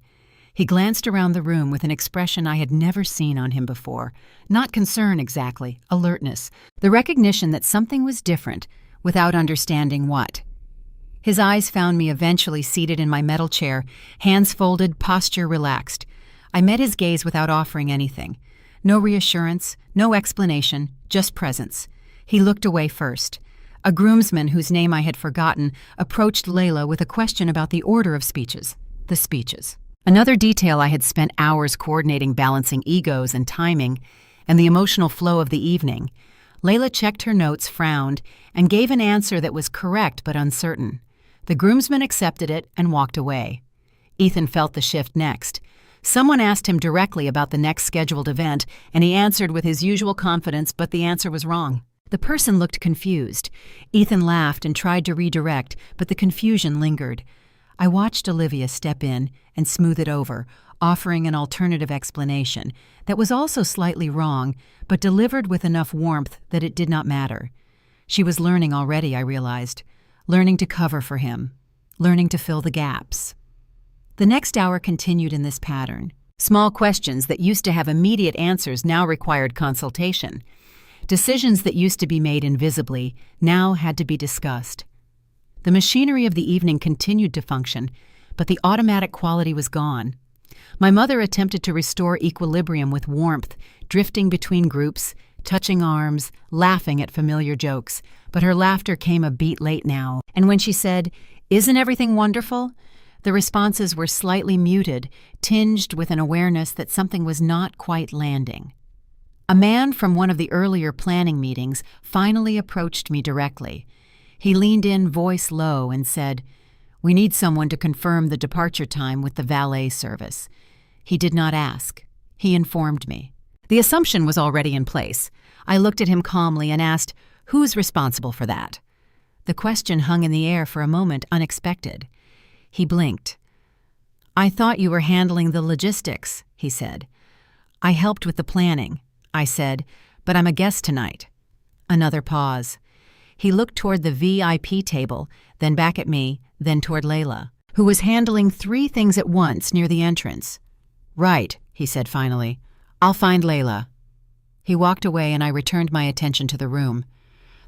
He glanced around the room with an expression I had never seen on him before. Not concern exactly, alertness, the recognition that something was different without understanding what. His eyes found me eventually seated in my metal chair, hands folded, posture relaxed. I met his gaze without offering anything. No reassurance, no explanation, just presence. He looked away first. A groomsman whose name I had forgotten approached Layla with a question about the order of speeches. The speeches. Another detail I had spent hours coordinating, balancing egos and timing, and the emotional flow of the evening. Layla checked her notes, frowned, and gave an answer that was correct but uncertain. The groomsman accepted it and walked away. Ethan felt the shift next. Someone asked him directly about the next scheduled event, and he answered with his usual confidence, but the answer was wrong. The person looked confused. Ethan laughed and tried to redirect, but the confusion lingered. I watched Olivia step in and smooth it over, offering an alternative explanation that was also slightly wrong, but delivered with enough warmth that it did not matter. She was learning already, I realized. Learning to cover for him. Learning to fill the gaps. The next hour continued in this pattern. Small questions that used to have immediate answers now required consultation. Decisions that used to be made invisibly now had to be discussed. The machinery of the evening continued to function, but the automatic quality was gone. My mother attempted to restore equilibrium with warmth, drifting between groups, touching arms, laughing at familiar jokes, but her laughter came a beat late now, and when she said, "Isn't everything wonderful?" the responses were slightly muted, tinged with an awareness that something was not quite landing. A man from one of the earlier planning meetings finally approached me directly. He leaned in, voice low, and said, "We need someone to confirm the departure time with the valet service." He did not ask. He informed me. The assumption was already in place. I looked at him calmly and asked, "Who's responsible for that?" The question hung in the air for a moment, unexpected. He blinked. "I thought you were handling the logistics," he said. "I helped with the planning," I said, "but I'm a guest tonight." Another pause. He looked toward the VIP table, then back at me, then toward Layla, who was handling 3 things at once near the entrance. "Right," he said finally. "I'll find Layla." He walked away and I returned my attention to the room.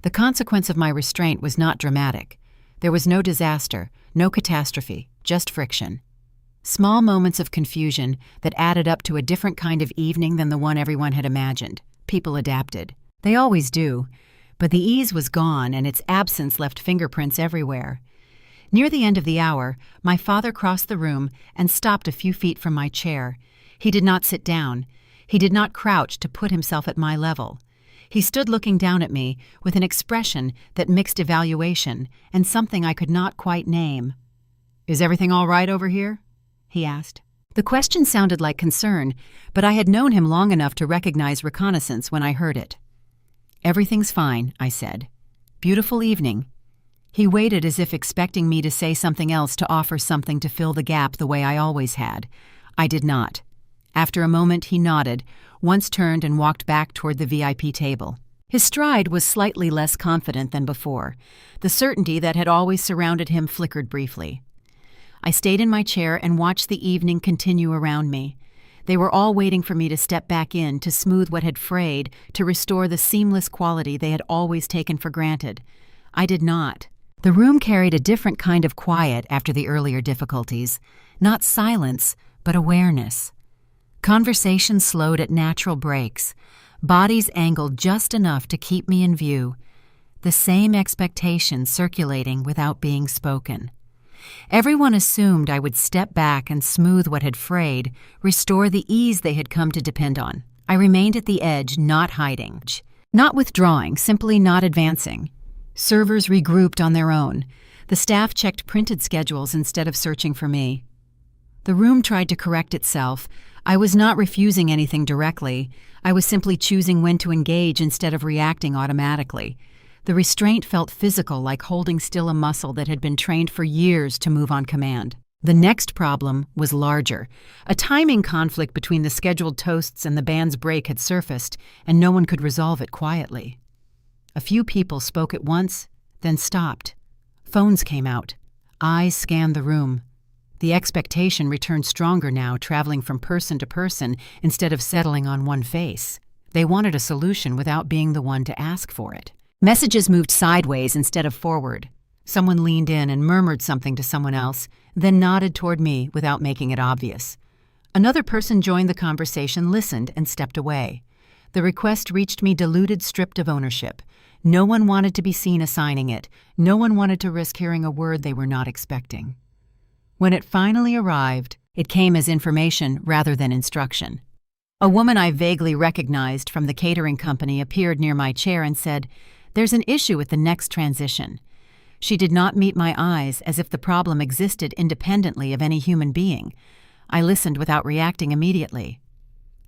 The consequence of my restraint was not dramatic. There was no disaster, no catastrophe, just friction. Small moments of confusion that added up to a different kind of evening than the one everyone had imagined. People adapted. They always do. But the ease was gone and its absence left fingerprints everywhere. Near the end of the hour, my father crossed the room and stopped a few feet from my chair. He did not sit down. He did not crouch to put himself at my level. He stood looking down at me with an expression that mixed evaluation and something I could not quite name. "Is everything all right over here?" he asked. The question sounded like concern, but I had known him long enough to recognize reconnaissance when I heard it. "Everything's fine," I said. "Beautiful evening." He waited as if expecting me to say something else, to offer something to fill the gap the way I always had. I did not. After a moment he nodded, once turned and walked back toward the VIP table. His stride was slightly less confident than before. The certainty that had always surrounded him flickered briefly. I stayed in my chair and watched the evening continue around me. They were all waiting for me to step back in, to smooth what had frayed, to restore the seamless quality they had always taken for granted. I did not. The room carried a different kind of quiet after the earlier difficulties. Not silence, but awareness. Conversation slowed at natural breaks. Bodies angled just enough to keep me in view. The same expectation circulating without being spoken. Everyone assumed I would step back and smooth what had frayed, restore the ease they had come to depend on. I remained at the edge, not hiding. Not withdrawing, simply not advancing. Servers regrouped on their own. The staff checked printed schedules instead of searching for me. The room tried to correct itself. I was not refusing anything directly. I was simply choosing when to engage instead of reacting automatically. The restraint felt physical, like holding still a muscle that had been trained for years to move on command. The next problem was larger. A timing conflict between the scheduled toasts and the band's break had surfaced, and no one could resolve it quietly. A few people spoke at once, then stopped. Phones came out. Eyes scanned the room. The expectation returned stronger now, traveling from person to person instead of settling on one face. They wanted a solution without being the one to ask for it. Messages moved sideways instead of forward. Someone leaned in and murmured something to someone else, then nodded toward me without making it obvious. Another person joined the conversation, listened, and stepped away. The request reached me diluted, stripped of ownership. No one wanted to be seen assigning it. No one wanted to risk hearing a word they were not expecting. When it finally arrived, it came as information rather than instruction. A woman I vaguely recognized from the catering company appeared near my chair and said, "There's an issue with the next transition." She did not meet my eyes, as if the problem existed independently of any human being. I listened without reacting immediately.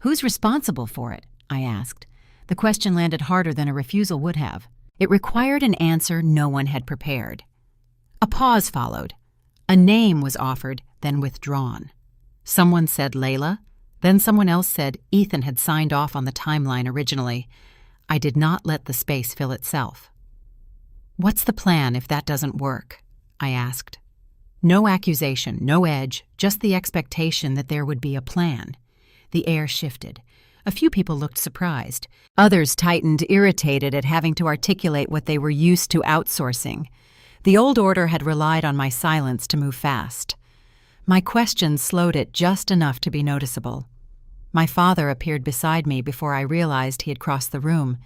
"Who's responsible for it?" I asked. The question landed harder than a refusal would have. It required an answer no one had prepared. A pause followed. A name was offered, then withdrawn. Someone said Layla, then someone else said Ethan had signed off on the timeline originally. I did not let the space fill itself. "What's the plan if that doesn't work?" I asked. No accusation, no edge, just the expectation that there would be a plan. The air shifted. A few people looked surprised. Others tightened, irritated at having to articulate what they were used to outsourcing. The old order had relied on my silence to move fast. My questions slowed it just enough to be noticeable. My father appeared beside me before I realized he had crossed the room.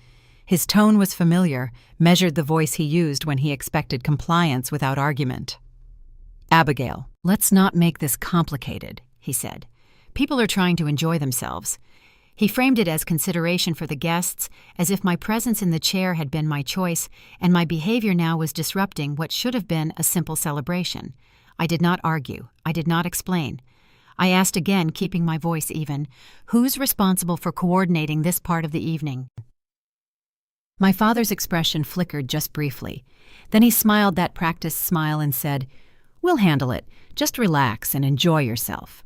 His tone was familiar, measured the voice he used when he expected compliance without argument. "Abigail, let's not make this complicated," he said. "People are trying to enjoy themselves." He framed it as consideration for the guests, as if my presence in the chair had been my choice, and my behavior now was disrupting what should have been a simple celebration. I did not argue. I did not explain. I asked again, keeping my voice even, "Who's responsible for coordinating this part of the evening?" My father's expression flickered just briefly. Then he smiled that practiced smile and said, "We'll handle it. Just relax and enjoy yourself."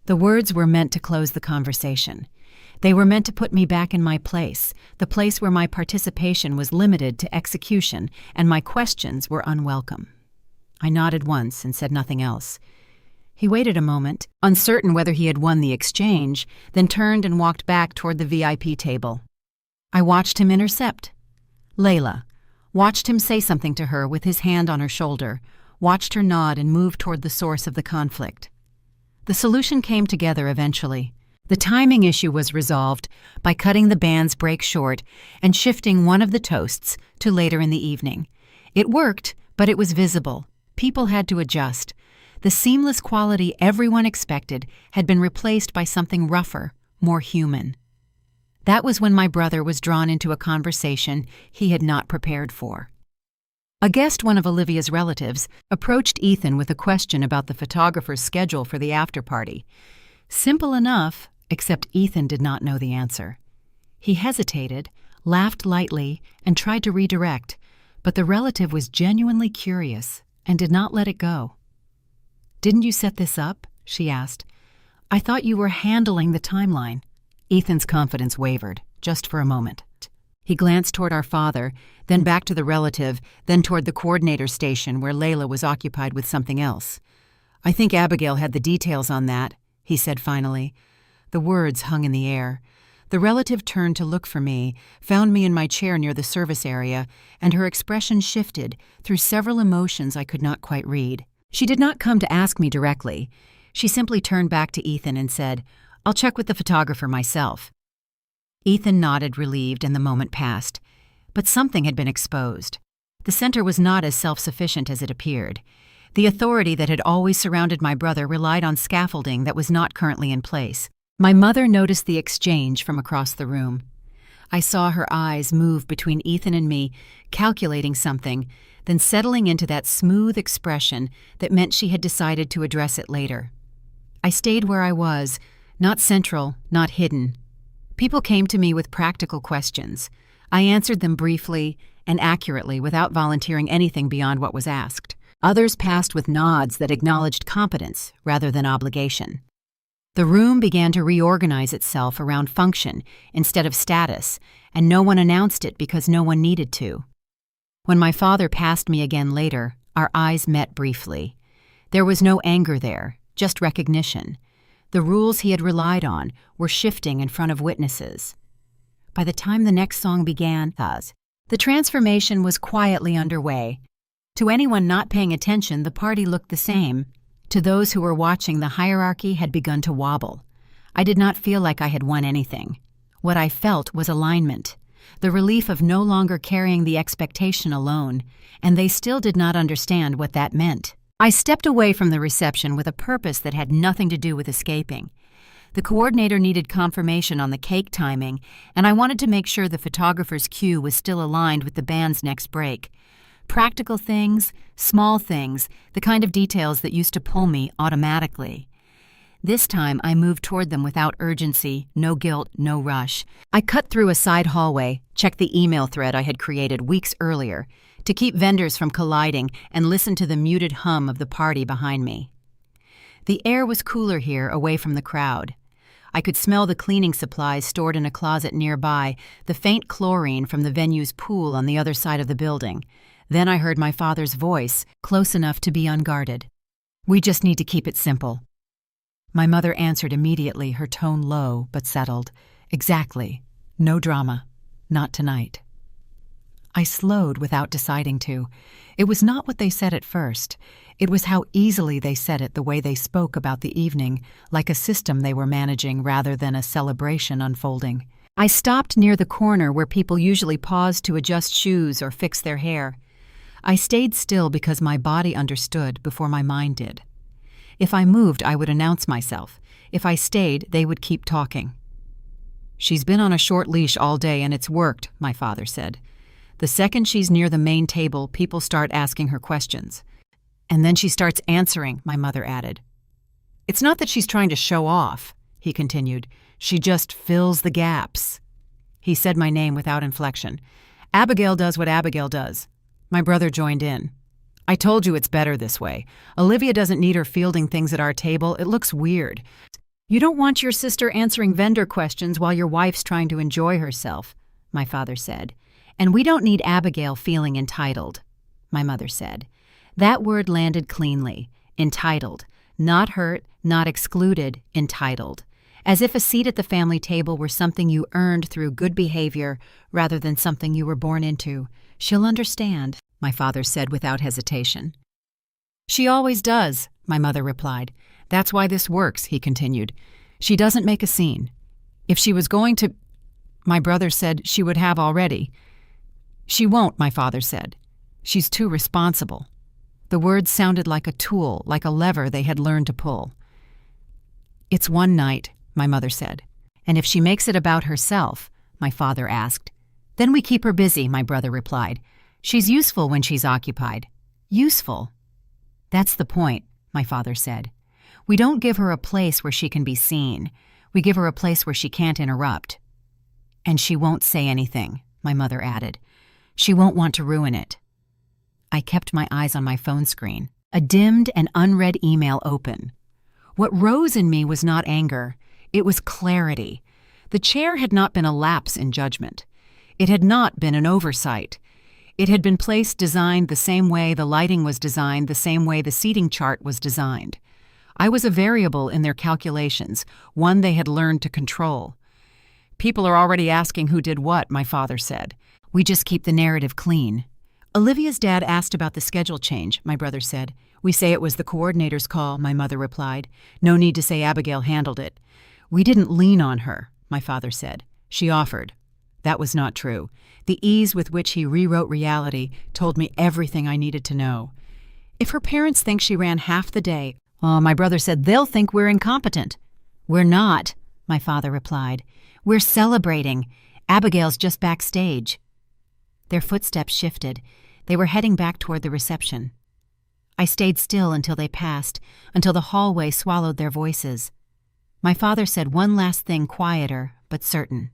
The words were meant to close the conversation. They were meant to put me back in my place, the place where my participation was limited to execution and my questions were unwelcome. I nodded once and said nothing else. He waited a moment, uncertain whether he had won the exchange, then turned and walked back toward the VIP table. I watched him intercept. Layla. Watched him say something to her with his hand on her shoulder, watched her nod and move toward the source of the conflict. The solution came together eventually. The timing issue was resolved by cutting the band's break short and shifting one of the toasts to later in the evening. It worked, but it was visible. People had to adjust. The seamless quality everyone expected had been replaced by something rougher, more human. That was when my brother was drawn into a conversation he had not prepared for. A guest, one of Olivia's relatives, approached Ethan with a question about the photographer's schedule for the after-party. Simple enough, except Ethan did not know the answer. He hesitated, laughed lightly, and tried to redirect, but the relative was genuinely curious and did not let it go. "Didn't you set this up?" she asked. "I thought you were handling the timeline." Ethan's confidence wavered, just for a moment. He glanced toward our father, then back to the relative, then toward the coordinator station where Layla was occupied with something else. "I think Abigail had the details on that," he said finally. The words hung in the air. The relative turned to look for me, found me in my chair near the service area, and her expression shifted through several emotions I could not quite read. She did not come to ask me directly. She simply turned back to Ethan and said, "I'll check with the photographer myself." Ethan nodded, relieved, and the moment passed. But something had been exposed. The center was not as self-sufficient as it appeared. The authority that had always surrounded my brother relied on scaffolding that was not currently in place. My mother noticed the exchange from across the room. I saw her eyes move between Ethan and me, calculating something, then settling into that smooth expression that meant she had decided to address it later. I stayed where I was, not central, not hidden. People came to me with practical questions. I answered them briefly and accurately without volunteering anything beyond what was asked. Others passed with nods that acknowledged competence rather than obligation. The room began to reorganize itself around function instead of status, and no one announced it because no one needed to. When my father passed me again later, our eyes met briefly. There was no anger there, just recognition. The rules he had relied on were shifting in front of witnesses. By the time the next song began, the transformation was quietly underway. To anyone not paying attention, the party looked the same. To those who were watching, the hierarchy had begun to wobble. I did not feel like I had won anything. What I felt was alignment, the relief of no longer carrying the expectation alone, and they still did not understand what that meant. I stepped away from the reception with a purpose that had nothing to do with escaping. The coordinator needed confirmation on the cake timing, and I wanted to make sure the photographer's cue was still aligned with the band's next break. Practical things, small things, the kind of details that used to pull me automatically. This time I moved toward them without urgency, no guilt, no rush. I cut through a side hallway, checked the email thread I had created weeks earlier to keep vendors from colliding, and listened to the muted hum of the party behind me. The air was cooler here, away from the crowd. I could smell the cleaning supplies stored in a closet nearby, the faint chlorine from the venue's pool on the other side of the building. Then I heard my father's voice, close enough to be unguarded. "We just need to keep it simple." My mother answered immediately, her tone low but settled. "Exactly. No drama. Not tonight." I slowed without deciding to. It was not what they said at first. It was how easily they said it, the way they spoke about the evening, like a system they were managing rather than a celebration unfolding. I stopped near the corner where people usually paused to adjust shoes or fix their hair. I stayed still because my body understood before my mind did. If I moved, I would announce myself. If I stayed, they would keep talking. "She's been on a short leash all day and it's worked," my father said. "The second she's near the main table, people start asking her questions. And then she starts answering," my mother added. "It's not that she's trying to show off," he continued. "She just fills the gaps." He said my name without inflection. "Abigail does what Abigail does." My brother joined in. "I told you it's better this way. Olivia doesn't need her fielding things at our table. It looks weird. You don't want your sister answering vendor questions while your wife's trying to enjoy herself," my father said. "And we don't need Abigail feeling entitled," my mother said. That word landed cleanly. Entitled. Not hurt, not excluded, entitled. As if a seat at the family table were something you earned through good behavior rather than something you were born into. "She'll understand," my father said without hesitation. "She always does," my mother replied. "That's why this works," he continued. "She doesn't make a scene. If she was going to," my brother said, "she would have already." "She won't," my father said. "She's too responsible." The words sounded like a tool, like a lever they had learned to pull. "It's one night," my mother said. "And if she makes it about herself," my father asked. "Then we keep her busy," my brother replied. "She's useful when she's occupied." "Useful?" "That's the point," my father said. "We don't give her a place where she can be seen. We give her a place where she can't interrupt." "And she won't say anything," my mother added. "She won't want to ruin it." I kept my eyes on my phone screen, a dimmed and unread email open. What rose in me was not anger. It was clarity. The chair had not been a lapse in judgment. It had not been an oversight. It had been designed the same way the lighting was designed, the same way the seating chart was designed. I was a variable in their calculations, one they had learned to control. "People are already asking who did what," my father said. "We just keep the narrative clean." "Olivia's dad asked about the schedule change," my brother said. "We say it was the coordinator's call," my mother replied. "No need to say Abigail handled it." "We didn't lean on her," my father said. "She offered." That was not true. The ease with which he rewrote reality told me everything I needed to know. "If her parents think she ran half the day," my brother said, "they'll think we're incompetent." "We're not," my father replied. "We're celebrating. Abigail's just backstage." Their footsteps shifted. They were heading back toward the reception. I stayed still until they passed, until the hallway swallowed their voices. My father said one last thing, quieter but certain.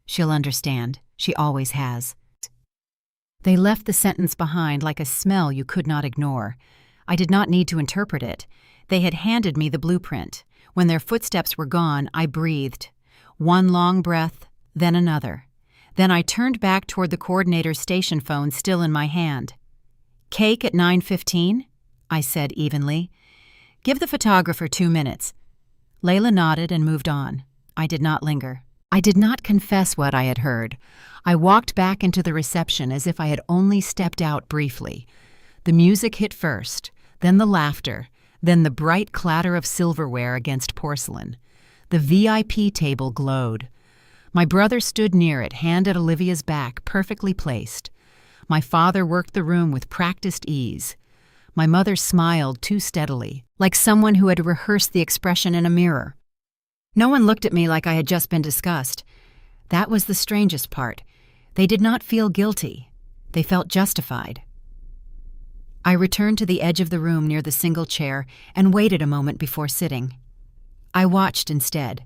"She'll understand. She always has." They left the sentence behind like a smell you could not ignore. I did not need to interpret it. They had handed me the blueprint. When their footsteps were gone, I breathed. One long breath, then another. Then I turned back toward the coordinator's station phone still in my hand. "Cake at 9:15?" I said evenly. "Give the photographer 2 minutes." Layla nodded and moved on. I did not linger. I did not confess what I had heard. I walked back into the reception as if I had only stepped out briefly. The music hit first, then the laughter, then the bright clatter of silverware against porcelain. The VIP table glowed. My brother stood near it, hand at Olivia's back, perfectly placed. My father worked the room with practiced ease. My mother smiled too steadily, like someone who had rehearsed the expression in a mirror. No one looked at me like I had just been discussed. That was the strangest part. They did not feel guilty. They felt justified. I returned to the edge of the room near the single chair and waited a moment before sitting. I watched instead,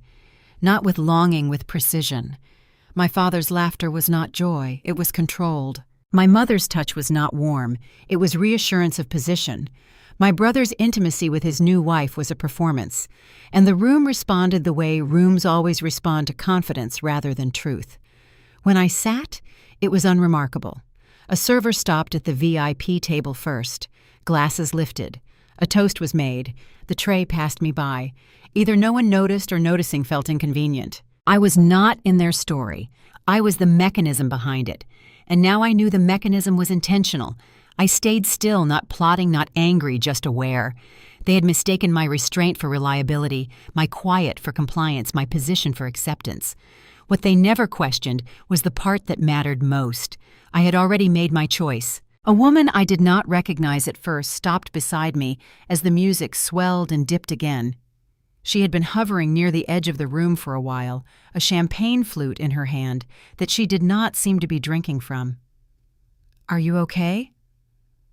not with longing, with precision. My father's laughter was not joy, it was controlled. My mother's touch was not warm, it was reassurance of position. My brother's intimacy with his new wife was a performance, and the room responded the way rooms always respond to confidence rather than truth. When I sat, it was unremarkable. A server stopped at the VIP table first. Glasses lifted. A toast was made. The tray passed me by. Either no one noticed or noticing felt inconvenient. I was not in their story. I was the mechanism behind it. And now I knew the mechanism was intentional. I stayed still, not plotting, not angry, just aware. They had mistaken my restraint for reliability, my quiet for compliance, my position for acceptance. What they never questioned was the part that mattered most. I had already made my choice. A woman I did not recognize at first stopped beside me as the music swelled and dipped again. She had been hovering near the edge of the room for a while, a champagne flute in her hand that she did not seem to be drinking from. "Are you okay?"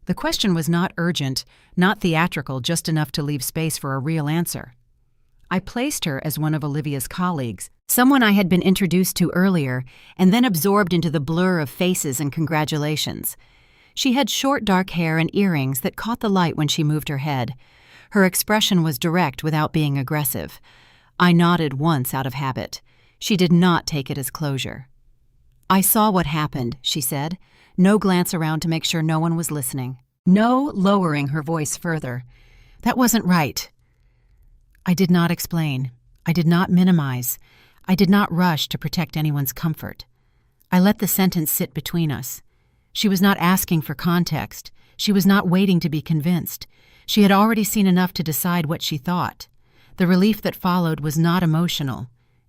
The question was not urgent, not theatrical, just enough to leave space for a real answer. I placed her as one of Olivia's colleagues, someone I had been introduced to earlier, and then absorbed into the blur of faces and congratulations. She had short dark hair and earrings that caught the light when she moved her head. Her expression was direct without being aggressive. I nodded once out of habit. She did not take it as closure. "I saw what happened," she said. No glance around to make sure no one was listening. No lowering her voice further. "That wasn't right." I did not explain. I did not minimize. I did not rush to protect anyone's comfort. I let the sentence sit between us. She was not asking for context. She was not waiting to be convinced. She had already seen enough to decide what she thought. The relief that followed was not emotional.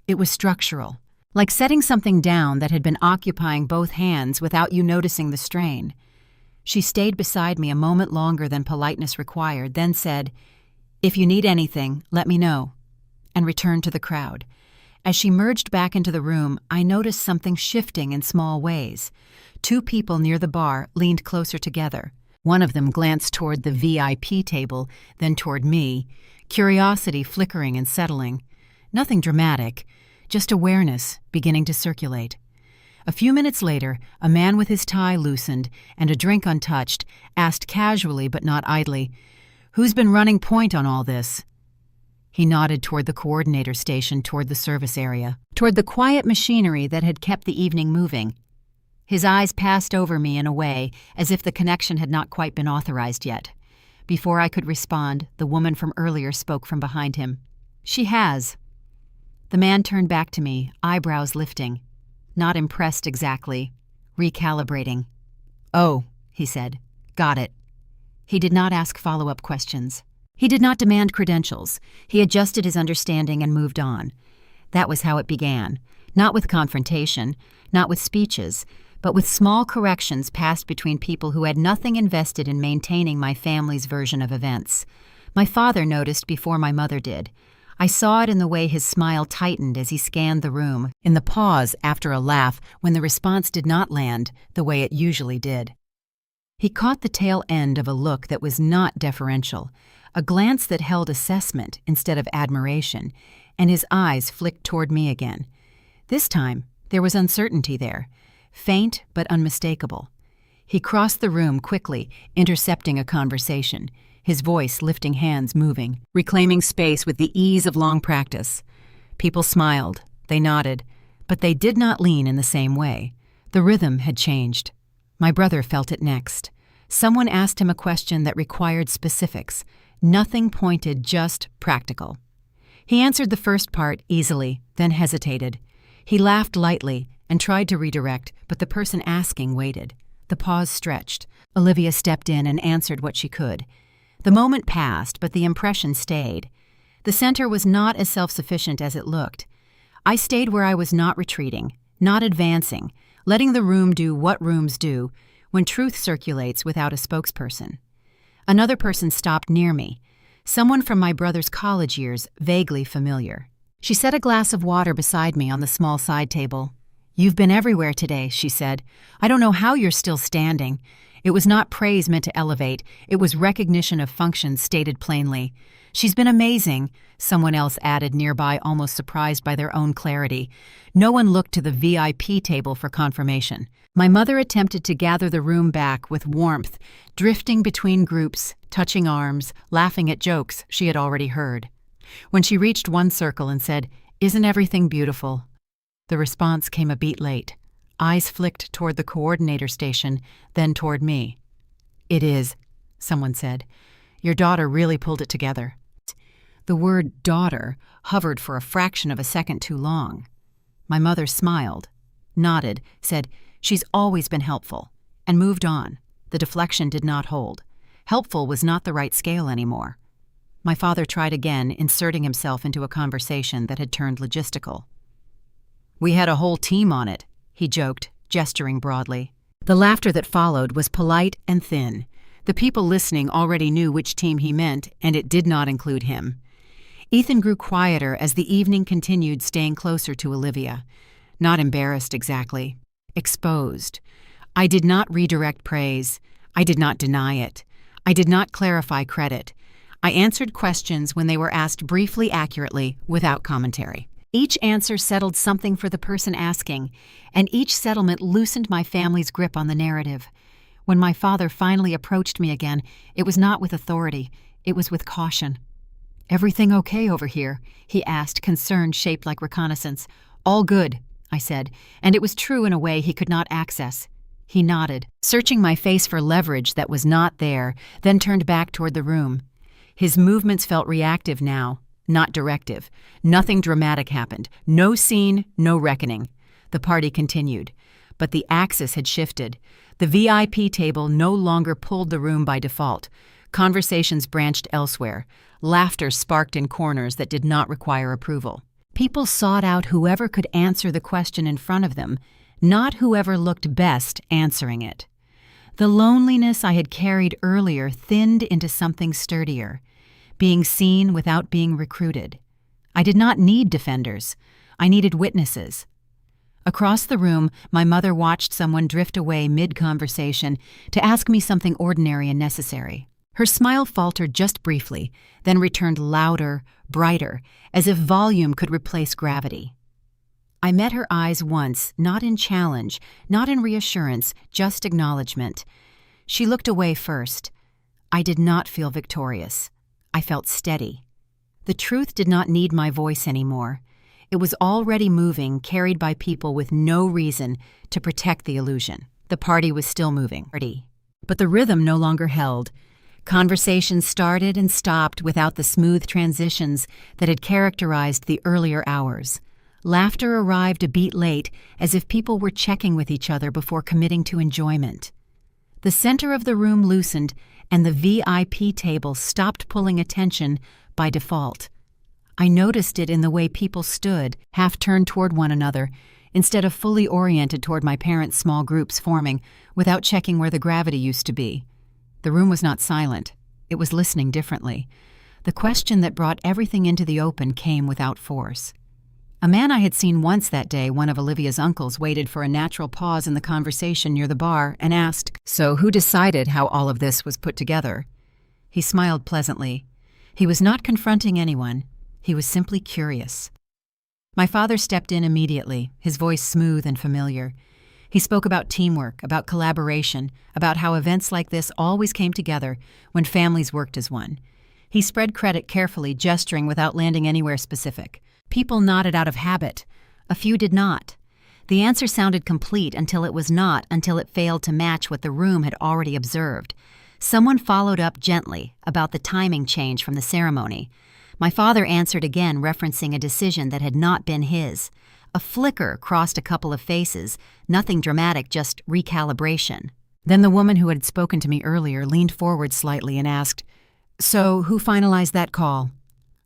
It was structural, like setting something down that had been occupying both hands without you noticing the strain. She stayed beside me a moment longer than politeness required, then said, "If you need anything, let me know," and returned to the crowd. As she merged back into the room, I noticed something shifting in small ways. 2 people near the bar leaned closer together. One of them glanced toward the VIP table, then toward me, curiosity flickering and settling. Nothing dramatic, just awareness beginning to circulate. A few minutes later, a man with his tie loosened and a drink untouched asked casually but not idly, "Who's been running point on all this?" He nodded toward the coordinator station, toward the service area, toward the quiet machinery that had kept the evening moving. His eyes passed over me in a way as if the connection had not quite been authorized yet. Before I could respond, the woman from earlier spoke from behind him. "She has." The man turned back to me, eyebrows lifting. Not impressed exactly. Recalibrating. "Oh," he said. "Got it." He did not ask follow-up questions. He did not demand credentials. He adjusted his understanding and moved on. That was how it began. Not with confrontation, not with speeches, but with small corrections passed between people who had nothing invested in maintaining my family's version of events. My father noticed before my mother did. I saw it in the way his smile tightened as he scanned the room, in the pause after a laugh when the response did not land the way it usually did. He caught the tail end of a look that was not deferential, a glance that held assessment instead of admiration, and his eyes flicked toward me again. This time, there was uncertainty there, faint but unmistakable. He crossed the room quickly, intercepting a conversation. his voice lifting hands moving, reclaiming space with the ease of long practice. People smiled, they nodded, but they did not lean in the same way. The rhythm had changed. My brother felt it next. Someone asked him a question that required specifics. Nothing pointed, just practical. He answered the first part easily, then hesitated. He laughed lightly and tried to redirect, but the person asking waited. The pause stretched. Olivia stepped in and answered what she could. The moment passed, but the impression stayed. The center was not as self-sufficient as it looked. I stayed where I was, not retreating, not advancing, letting the room do what rooms do when truth circulates without a spokesperson. Another person stopped near me, someone from my brother's college years, vaguely familiar. She set a glass of water beside me on the small side table. "You've been everywhere today," she said. "I don't know how you're still standing." It was not praise meant to elevate, it was recognition of function stated plainly. "She's been amazing," someone else added nearby, almost surprised by their own clarity. No one looked to the VIP table for confirmation. My mother attempted to gather the room back with warmth, drifting between groups, touching arms, laughing at jokes she had already heard. When she reached one circle and said, "Isn't everything beautiful?" the response came a beat late. Eyes flicked toward the coordinator station, then toward me. "It is," someone said. "Your daughter really pulled it together." The word daughter hovered for a fraction of a second too long. My mother smiled, nodded, said, "She's always been helpful," and moved on. The deflection did not hold. Helpful was not the right scale anymore. My father tried again, inserting himself into a conversation that had turned logistical. "We had a whole team on it," he joked, gesturing broadly. The laughter that followed was polite and thin. The people listening already knew which team he meant, and it did not include him. Ethan grew quieter as the evening continued, staying closer to Olivia. Not embarrassed exactly. Exposed. I did not redirect praise. I did not deny it. I did not clarify credit. I answered questions when they were asked briefly, accurately, without commentary. Each answer settled something for the person asking, and each settlement loosened my family's grip on the narrative. When my father finally approached me again, it was not with authority, it was with caution. "Everything okay over here?" he asked, concern shaped like reconnaissance. "All good," I said, and it was true in a way he could not access. He nodded, searching my face for leverage that was not there, then turned back toward the room. His movements felt reactive now, not directive. Nothing dramatic happened. No scene, no reckoning. The party continued. But the axis had shifted. The VIP table no longer pulled the room by default. Conversations branched elsewhere. Laughter sparked in corners that did not require approval. People sought out whoever could answer the question in front of them, not whoever looked best answering it. The loneliness I had carried earlier thinned into something sturdier, being seen without being recruited. I did not need defenders. I needed witnesses. Across the room, my mother watched someone drift away mid-conversation to ask me something ordinary and necessary. Her smile faltered just briefly, then returned louder, brighter, as if volume could replace gravity. I met her eyes once, not in challenge, not in reassurance, just acknowledgement. She looked away first. I did not feel victorious. I felt steady. The truth did not need my voice anymore. It was already moving, carried by people with no reason to protect the illusion. The party was still moving, but the rhythm no longer held. Conversations started and stopped without the smooth transitions that had characterized the earlier hours. Laughter arrived a beat late, as if people were checking with each other before committing to enjoyment. The center of the room loosened, and the VIP table stopped pulling attention by default. I noticed it in the way people stood, half turned toward one another, instead of fully oriented toward my parents' small groups forming, without checking where the gravity used to be. The room was not silent. It was listening differently. The question that brought everything into the open came without force. A man I had seen once that day, one of Olivia's uncles, waited for a natural pause in the conversation near the bar and asked, "So who decided how all of this was put together?" He smiled pleasantly. He was not confronting anyone. He was simply curious. My father stepped in immediately, his voice smooth and familiar. He spoke about teamwork, about collaboration, about how events like this always came together when families worked as one. He spread credit carefully, gesturing without landing anywhere specific. People nodded out of habit. A few did not. The answer sounded complete until it was not, until it failed to match what the room had already observed. Someone followed up gently about the timing change from the ceremony. My father answered again, referencing a decision that had not been his. A flicker crossed a couple of faces, nothing dramatic, just recalibration. Then the woman who had spoken to me earlier leaned forward slightly and asked, "So, who finalized that call?"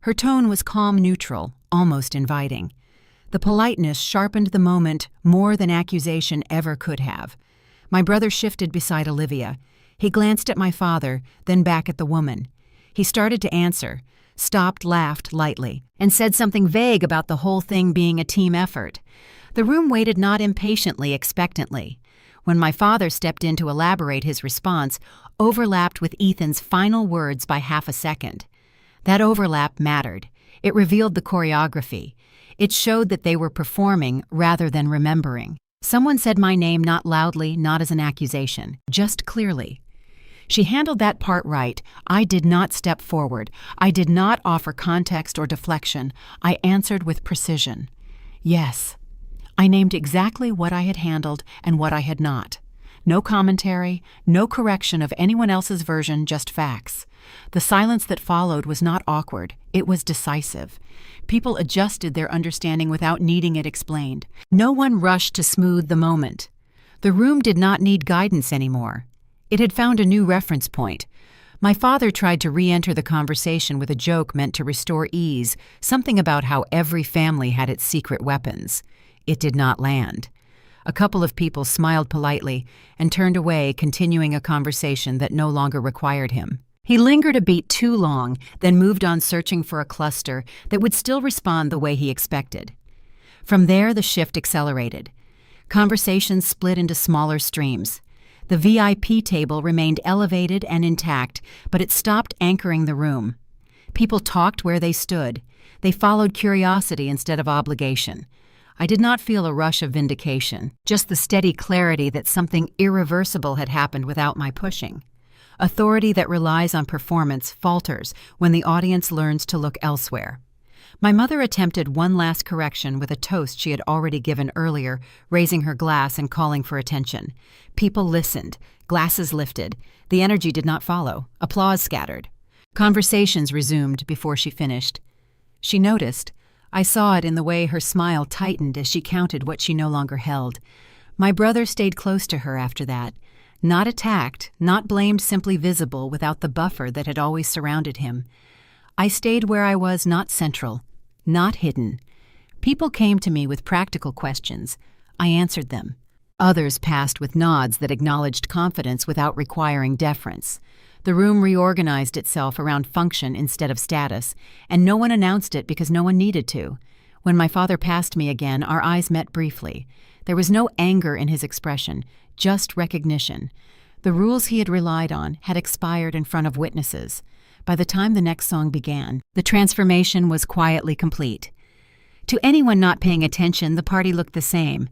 Her tone was calm, neutral, almost inviting. The politeness sharpened the moment more than accusation ever could have. My brother shifted beside Olivia. He glanced at my father, then back at the woman. He started to answer, stopped, laughed lightly, and said something vague about the whole thing being a team effort. The room waited, not impatiently, expectantly. When my father stepped in to elaborate, his response overlapped with Ethan's final words by half a second. That overlap mattered. It revealed the choreography. It showed that they were performing rather than remembering. Someone said my name, not loudly, not as an accusation, just clearly. She handled that part right. I did not step forward. I did not offer context or deflection. I answered with precision. Yes. I named exactly what I had handled and what I had not. No commentary, no correction of anyone else's version, just facts. The silence that followed was not awkward. It was decisive. People adjusted their understanding without needing it explained. No one rushed to smooth the moment. The room did not need guidance anymore. It had found a new reference point. My father tried to re-enter the conversation with a joke meant to restore ease, something about how every family had its secret weapons. It did not land. A couple of people smiled politely and turned away, continuing a conversation that no longer required him. He lingered a beat too long, then moved on, searching for a cluster that would still respond the way he expected. From there, the shift accelerated. Conversations split into smaller streams. The VIP table remained elevated and intact, but it stopped anchoring the room. People talked where they stood. They followed curiosity instead of obligation. I did not feel a rush of vindication, just the steady clarity that something irreversible had happened without my pushing. Authority that relies on performance falters when the audience learns to look elsewhere. My mother attempted one last correction with a toast she had already given earlier, raising her glass and calling for attention. People listened, glasses lifted. The energy did not follow. Applause scattered. Conversations resumed before she finished. She noticed. I saw it in the way her smile tightened as she counted what she no longer held. My brother stayed close to her after that. Not attacked, not blamed, simply visible without the buffer that had always surrounded him. I stayed where I was, not central, not hidden. People came to me with practical questions. I answered them. Others passed with nods that acknowledged confidence without requiring deference. The room reorganized itself around function instead of status, and no one announced it because no one needed to. When my father passed me again, our eyes met briefly. There was no anger in his expression, just recognition. The rules he had relied on had expired in front of witnesses. By the time the next song began, the transformation was quietly complete. To anyone not paying attention, the party looked the same.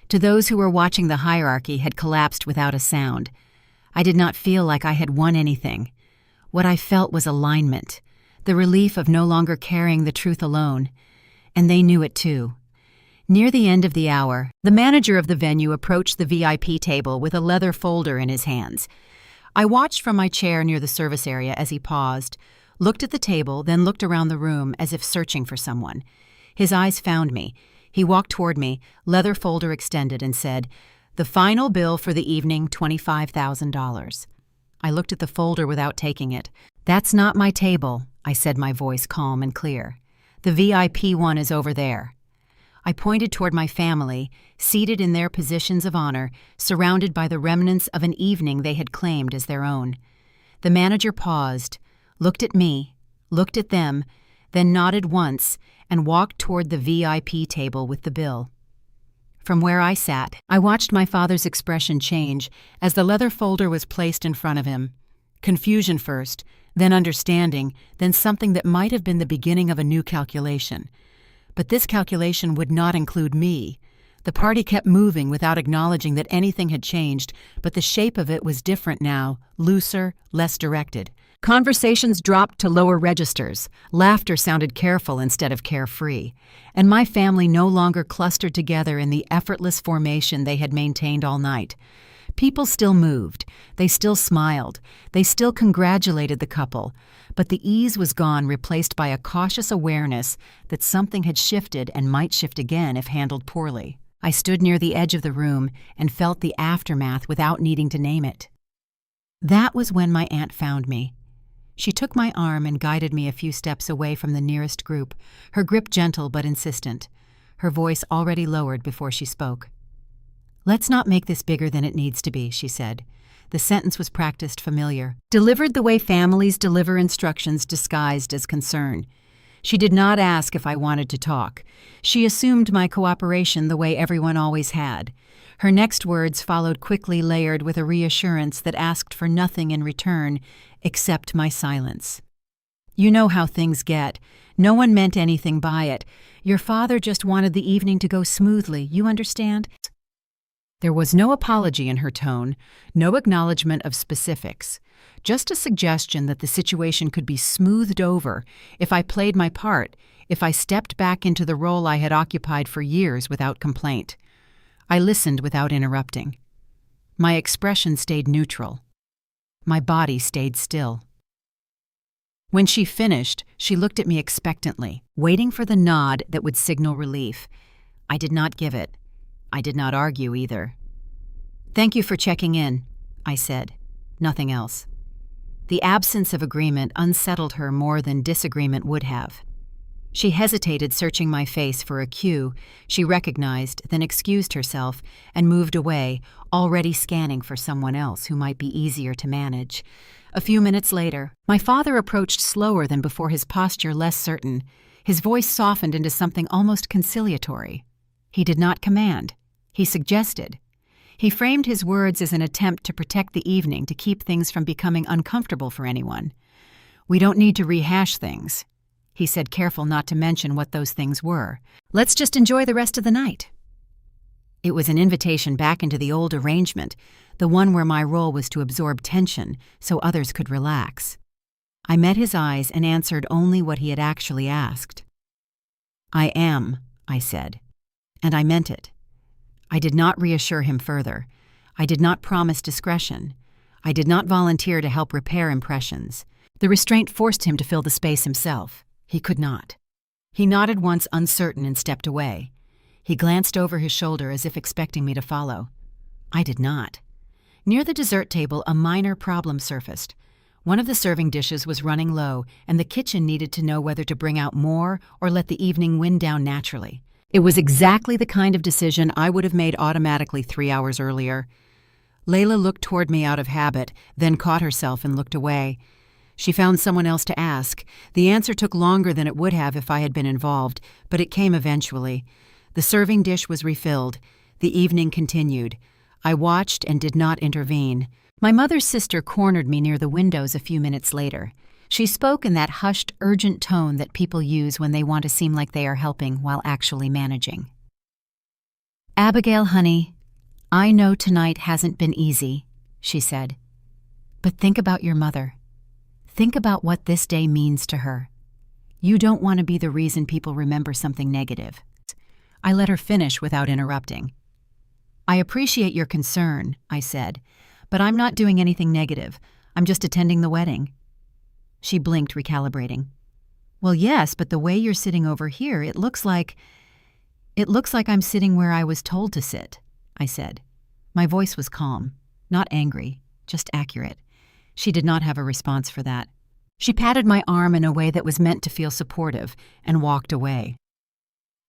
To those who were watching, the hierarchy had collapsed without a sound. I did not feel like I had won anything. What I felt was alignment, the relief of no longer carrying the truth alone. And they knew it too. Near the end of the hour, the manager of the venue approached the VIP table with a leather folder in his hands. I watched from my chair near the service area as he paused, looked at the table, then looked around the room as if searching for someone. His eyes found me. He walked toward me, leather folder extended, and said, "The final bill for the evening, $25,000. I looked at the folder without taking it. "That's not my table," I said, my voice calm and clear. "The VIP one is over there." I pointed toward my family, seated in their positions of honor, surrounded by the remnants of an evening they had claimed as their own. The manager paused, looked at me, looked at them, then nodded once and walked toward the VIP table with the bill. From where I sat, I watched my father's expression change as the leather folder was placed in front of him. Confusion first, then understanding, then something that might have been the beginning of a new calculation. But this calculation would not include me. The party kept moving without acknowledging that anything had changed, but the shape of it was different now, looser, less directed. Conversations dropped to lower registers, laughter sounded careful instead of carefree, and my family no longer clustered together in the effortless formation they had maintained all night. People still moved, they still smiled, they still congratulated the couple, but the ease was gone, replaced by a cautious awareness that something had shifted and might shift again if handled poorly. I stood near the edge of the room and felt the aftermath without needing to name it. That was when my aunt found me. She took my arm and guided me a few steps away from the nearest group, her grip gentle but insistent, her voice already lowered before she spoke. "Let's not make this bigger than it needs to be," she said. The sentence was practiced familiar, delivered the way families deliver instructions disguised as concern. She did not ask if I wanted to talk. She assumed my cooperation the way everyone always had. Her next words followed quickly, layered with a reassurance that asked for nothing in return except my silence. "You know how things get. No one meant anything by it. Your father just wanted the evening to go smoothly, you understand?" There was no apology in her tone, no acknowledgement of specifics, just a suggestion that the situation could be smoothed over if I played my part, if I stepped back into the role I had occupied for years without complaint. I listened without interrupting. My expression stayed neutral. My body stayed still. When she finished, she looked at me expectantly, waiting for the nod that would signal relief. I did not give it. I did not argue either. "Thank you for checking in," I said. Nothing else. The absence of agreement unsettled her more than disagreement would have. She hesitated, searching my face for a cue she recognized, then excused herself and moved away, already scanning for someone else who might be easier to manage. A few minutes later, my father approached slower than before, his posture less certain. His voice softened into something almost conciliatory. He did not command. He suggested. He framed his words as an attempt to protect the evening, to keep things from becoming uncomfortable for anyone. "We don't need to rehash things," he said, careful not to mention what those things were. "Let's just enjoy the rest of the night." It was an invitation back into the old arrangement, the one where my role was to absorb tension so others could relax. I met his eyes and answered only what he had actually asked. "I am," I said, and I meant it. I did not reassure him further. I did not promise discretion. I did not volunteer to help repair impressions. The restraint forced him to fill the space himself. He could not. He nodded once, uncertain, and stepped away. He glanced over his shoulder as if expecting me to follow. I did not. Near the dessert table, a minor problem surfaced. One of the serving dishes was running low, and the kitchen needed to know whether to bring out more or let the evening wind down naturally. It was exactly the kind of decision I would have made automatically 3 hours earlier. Layla looked toward me out of habit, then caught herself and looked away. She found someone else to ask. The answer took longer than it would have if I had been involved, but it came eventually. The serving dish was refilled. The evening continued. I watched and did not intervene. My mother's sister cornered me near the windows a few minutes later. She spoke in that hushed, urgent tone that people use when they want to seem like they are helping while actually managing. "Abigail, honey, I know tonight hasn't been easy," she said. "But think about your mother. Think about what this day means to her. You don't want to be the reason people remember something negative." I let her finish without interrupting. "I appreciate your concern," I said, "but I'm not doing anything negative. I'm just attending the wedding." She blinked, recalibrating. "Well, yes, but the way you're sitting over here, it looks like I'm sitting where I was told to sit," I said. My voice was calm, not angry, just accurate. She did not have a response for that. She patted my arm in a way that was meant to feel supportive and walked away.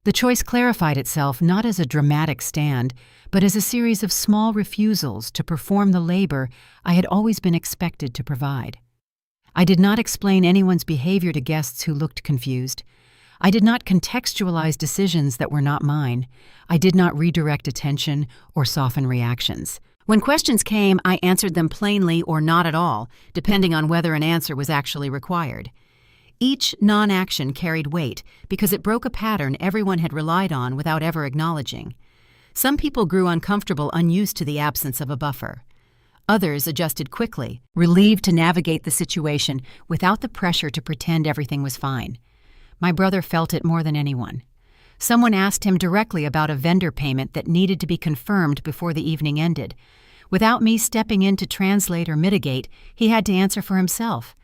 The choice clarified itself not as a dramatic stand, but as a series of small refusals to perform the labor I had always been expected to provide. I did not explain anyone's behavior to guests who looked confused. I did not contextualize decisions that were not mine. I did not redirect attention or soften reactions. When questions came, I answered them plainly or not at all, depending on whether an answer was actually required. Each non-action carried weight because it broke a pattern everyone had relied on without ever acknowledging. Some people grew uncomfortable, unused to the absence of a buffer. Others adjusted quickly, relieved to navigate the situation without the pressure to pretend everything was fine. My brother felt it more than anyone. Someone asked him directly about a vendor payment that needed to be confirmed before the evening ended. Without me stepping in to translate or mitigate, he had to answer for himself.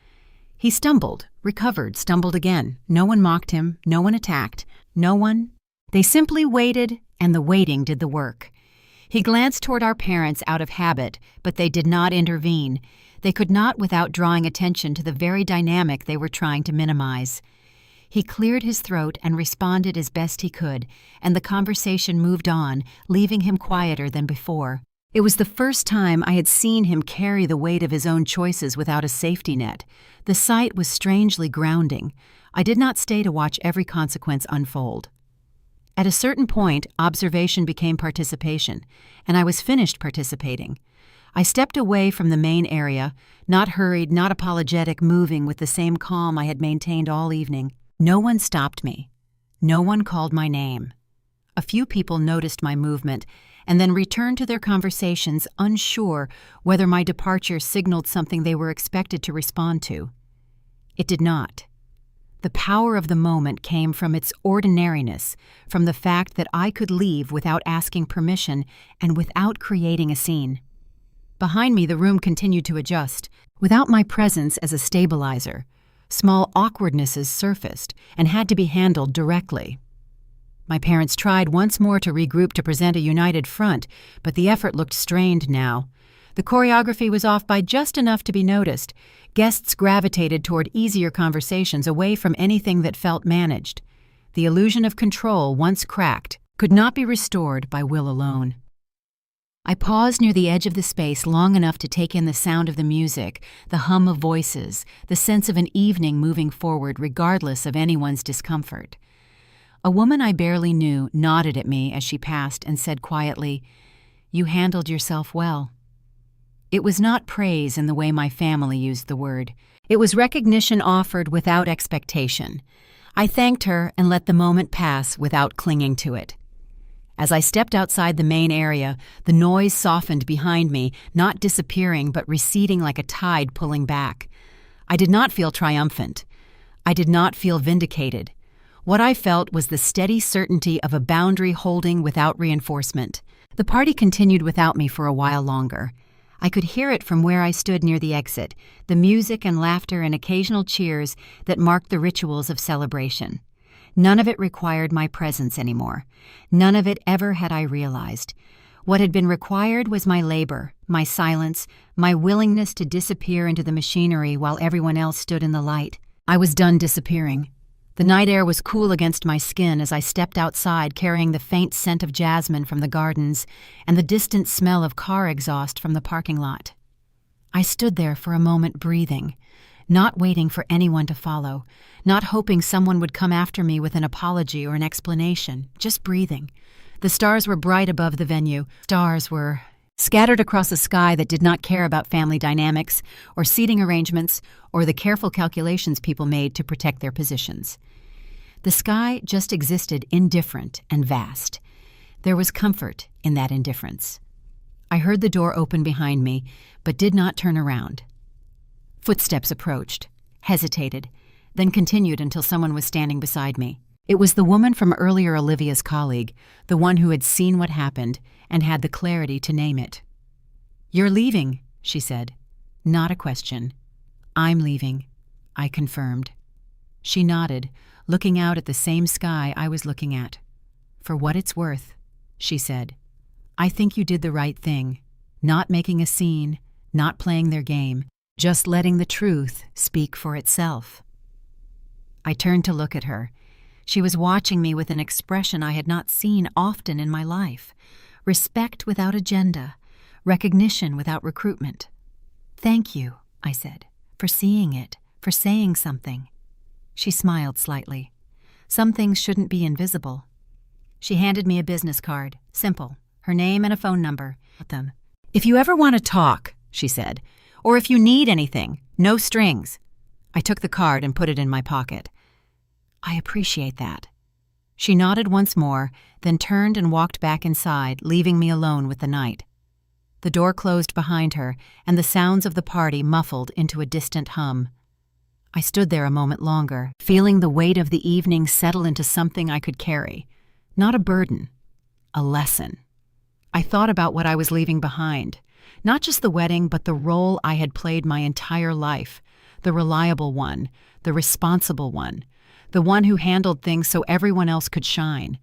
He stumbled, recovered, stumbled again. No one mocked him, no one attacked, no one. They simply waited, and the waiting did the work. He glanced toward our parents out of habit, but they did not intervene. They could not without drawing attention to the very dynamic they were trying to minimize. He cleared his throat and responded as best he could, and the conversation moved on, leaving him quieter than before. It was the first time I had seen him carry the weight of his own choices without a safety net. The sight was strangely grounding. I did not stay to watch every consequence unfold. At a certain point, observation became participation, and I was finished participating. I stepped away from the main area, not hurried, not apologetic, moving with the same calm I had maintained all evening. No one stopped me. No one called my name. A few people noticed my movement and then returned to their conversations, unsure whether my departure signaled something they were expected to respond to. It did not. The power of the moment came from its ordinariness, from the fact that I could leave without asking permission and without creating a scene. Behind me, the room continued to adjust. Without my presence as a stabilizer, small awkwardnesses surfaced and had to be handled directly. My parents tried once more to regroup to present a united front, but the effort looked strained now. The choreography was off by just enough to be noticed. Guests gravitated toward easier conversations away from anything that felt managed. The illusion of control, once cracked, could not be restored by will alone. I paused near the edge of the space long enough to take in the sound of the music, the hum of voices, the sense of an evening moving forward regardless of anyone's discomfort. A woman I barely knew nodded at me as she passed and said quietly, "You handled yourself well." It was not praise in the way my family used the word. It was recognition offered without expectation. I thanked her and let the moment pass without clinging to it. As I stepped outside the main area, the noise softened behind me, not disappearing but receding like a tide pulling back. I did not feel triumphant. I did not feel vindicated. What I felt was the steady certainty of a boundary holding without reinforcement. The party continued without me for a while longer. I could hear it from where I stood near the exit, the music and laughter and occasional cheers that marked the rituals of celebration. None of it required my presence anymore. None of it ever had I realized. What had been required was my labor, my silence, my willingness to disappear into the machinery while everyone else stood in the light. I was done disappearing. The night air was cool against my skin as I stepped outside carrying the faint scent of jasmine from the gardens and the distant smell of car exhaust from the parking lot. I stood there for a moment breathing, not waiting for anyone to follow, not hoping someone would come after me with an apology or an explanation, just breathing. The stars were bright above the venue. Stars were scattered across a sky that did not care about family dynamics or seating arrangements or the careful calculations people made to protect their positions. The sky just existed indifferent and vast. There was comfort in that indifference. I heard the door open behind me, but did not turn around. Footsteps approached, hesitated, then continued until someone was standing beside me. It was the woman from earlier, Olivia's colleague, the one who had seen what happened and had the clarity to name it. "You're leaving," she said. Not a question. "I'm leaving," I confirmed. She nodded, looking out at the same sky I was looking at. "For what it's worth," she said, "I think you did the right thing, not making a scene, not playing their game, just letting the truth speak for itself." I turned to look at her. She was watching me with an expression I had not seen often in my life. Respect without agenda, recognition without recruitment. "Thank you," I said, "for seeing it, for saying something." She smiled slightly. "Some things shouldn't be invisible." She handed me a business card, simple, her name and a phone number. "If you ever want to talk," she said, "or if you need anything, no strings." I took the card and put it in my pocket. "I appreciate that." She nodded once more, then turned and walked back inside, leaving me alone with the night. The door closed behind her, and the sounds of the party muffled into a distant hum. I stood there a moment longer, feeling the weight of the evening settle into something I could carry. Not a burden, a lesson. I thought about what I was leaving behind. Not just the wedding, but the role I had played my entire life. The reliable one, the responsible one, the one who handled things so everyone else could shine.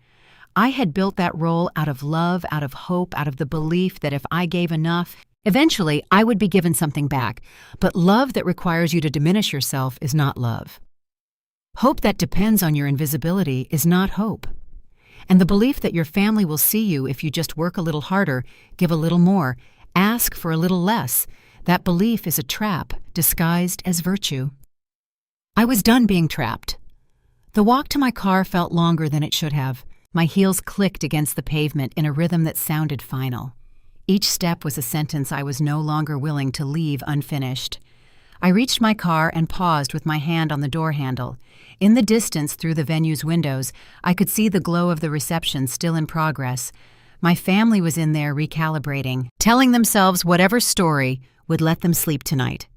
I had built that role out of love, out of hope, out of the belief that if I gave enough, eventually I would be given something back. But love that requires you to diminish yourself is not love. Hope that depends on your invisibility is not hope. And the belief that your family will see you if you just work a little harder, give a little more, ask for a little less, that belief is a trap disguised as virtue. I was done being trapped. The walk to my car felt longer than it should have. My heels clicked against the pavement in a rhythm that sounded final. Each step was a sentence I was no longer willing to leave unfinished. I reached my car and paused with my hand on the door handle. In the distance through the venue's windows, I could see the glow of the reception still in progress. My family was in there recalibrating, telling themselves whatever story would let them sleep tonight.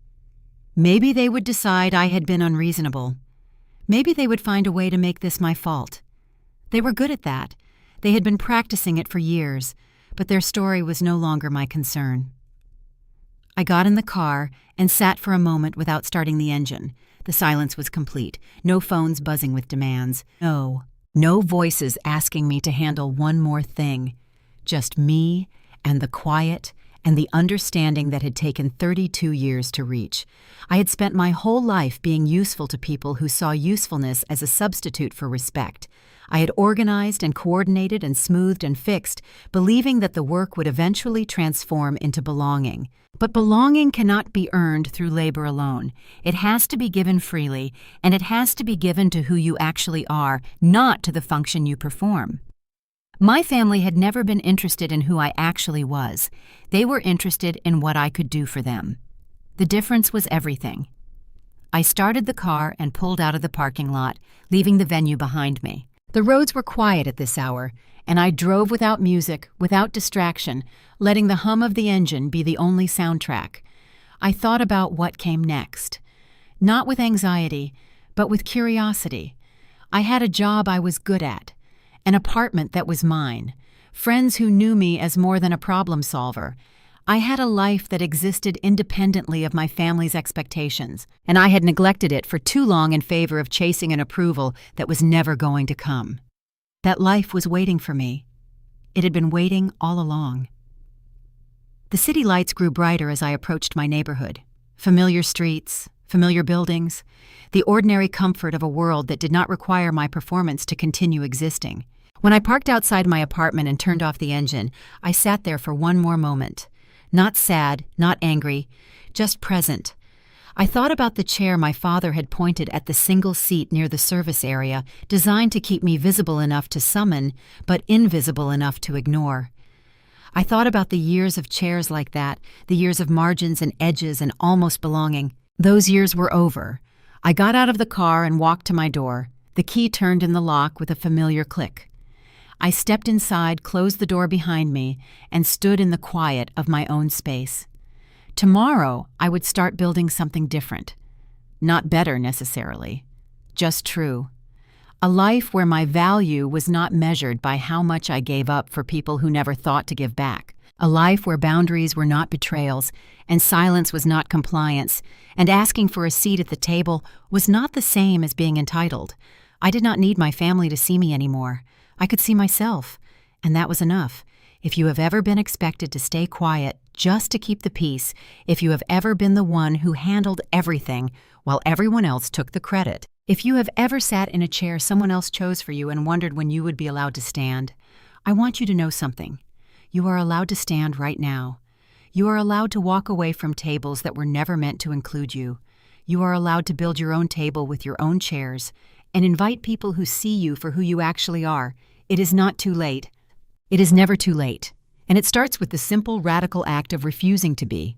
Maybe they would decide I had been unreasonable. Maybe they would find a way to make this my fault. They were good at that. They had been practicing it for years, but their story was no longer my concern. I got in the car and sat for a moment without starting the engine. The silence was complete. No phones buzzing with demands. No voices asking me to handle one more thing. Just me and the quiet and the understanding that had taken 32 years to reach. I had spent my whole life being useful to people who saw usefulness as a substitute for respect. I had organized and coordinated and smoothed and fixed, believing that the work would eventually transform into belonging. But belonging cannot be earned through labor alone. It has to be given freely, and it has to be given to who you actually are, not to the function you perform. My family had never been interested in who I actually was. They were interested in what I could do for them. The difference was everything. I started the car and pulled out of the parking lot, leaving the venue behind me. The roads were quiet at this hour, and I drove without music, without distraction, letting the hum of the engine be the only soundtrack. I thought about what came next. Not with anxiety, but with curiosity. I had a job I was good at. An apartment that was mine, friends who knew me as more than a problem solver. I had a life that existed independently of my family's expectations, and I had neglected it for too long in favor of chasing an approval that was never going to come. That life was waiting for me. It had been waiting all along. The city lights grew brighter as I approached my neighborhood. Familiar streets, familiar buildings, the ordinary comfort of a world that did not require my performance to continue existing. When I parked outside my apartment and turned off the engine, I sat there for one more moment. Not sad, not angry, just present. I thought about the chair my father had pointed at the single seat near the service area, designed to keep me visible enough to summon, but invisible enough to ignore. I thought about the years of chairs like that, the years of margins and edges and almost belonging. Those years were over. I got out of the car and walked to my door. The key turned in the lock with a familiar click. I stepped inside, closed the door behind me, and stood in the quiet of my own space. Tomorrow, I would start building something different. Not better, necessarily. Just true. A life where my value was not measured by how much I gave up for people who never thought to give back. A life where boundaries were not betrayals, and silence was not compliance, and asking for a seat at the table was not the same as being entitled. I did not need my family to see me anymore. I could see myself, and that was enough. If you have ever been expected to stay quiet just to keep the peace, if you have ever been the one who handled everything while everyone else took the credit, if you have ever sat in a chair someone else chose for you and wondered when you would be allowed to stand, I want you to know something. You are allowed to stand right now. You are allowed to walk away from tables that were never meant to include you. You are allowed to build your own table with your own chairs and invite people who see you for who you actually are. It is not too late. It is never too late. And it starts with the simple, radical act of refusing to be.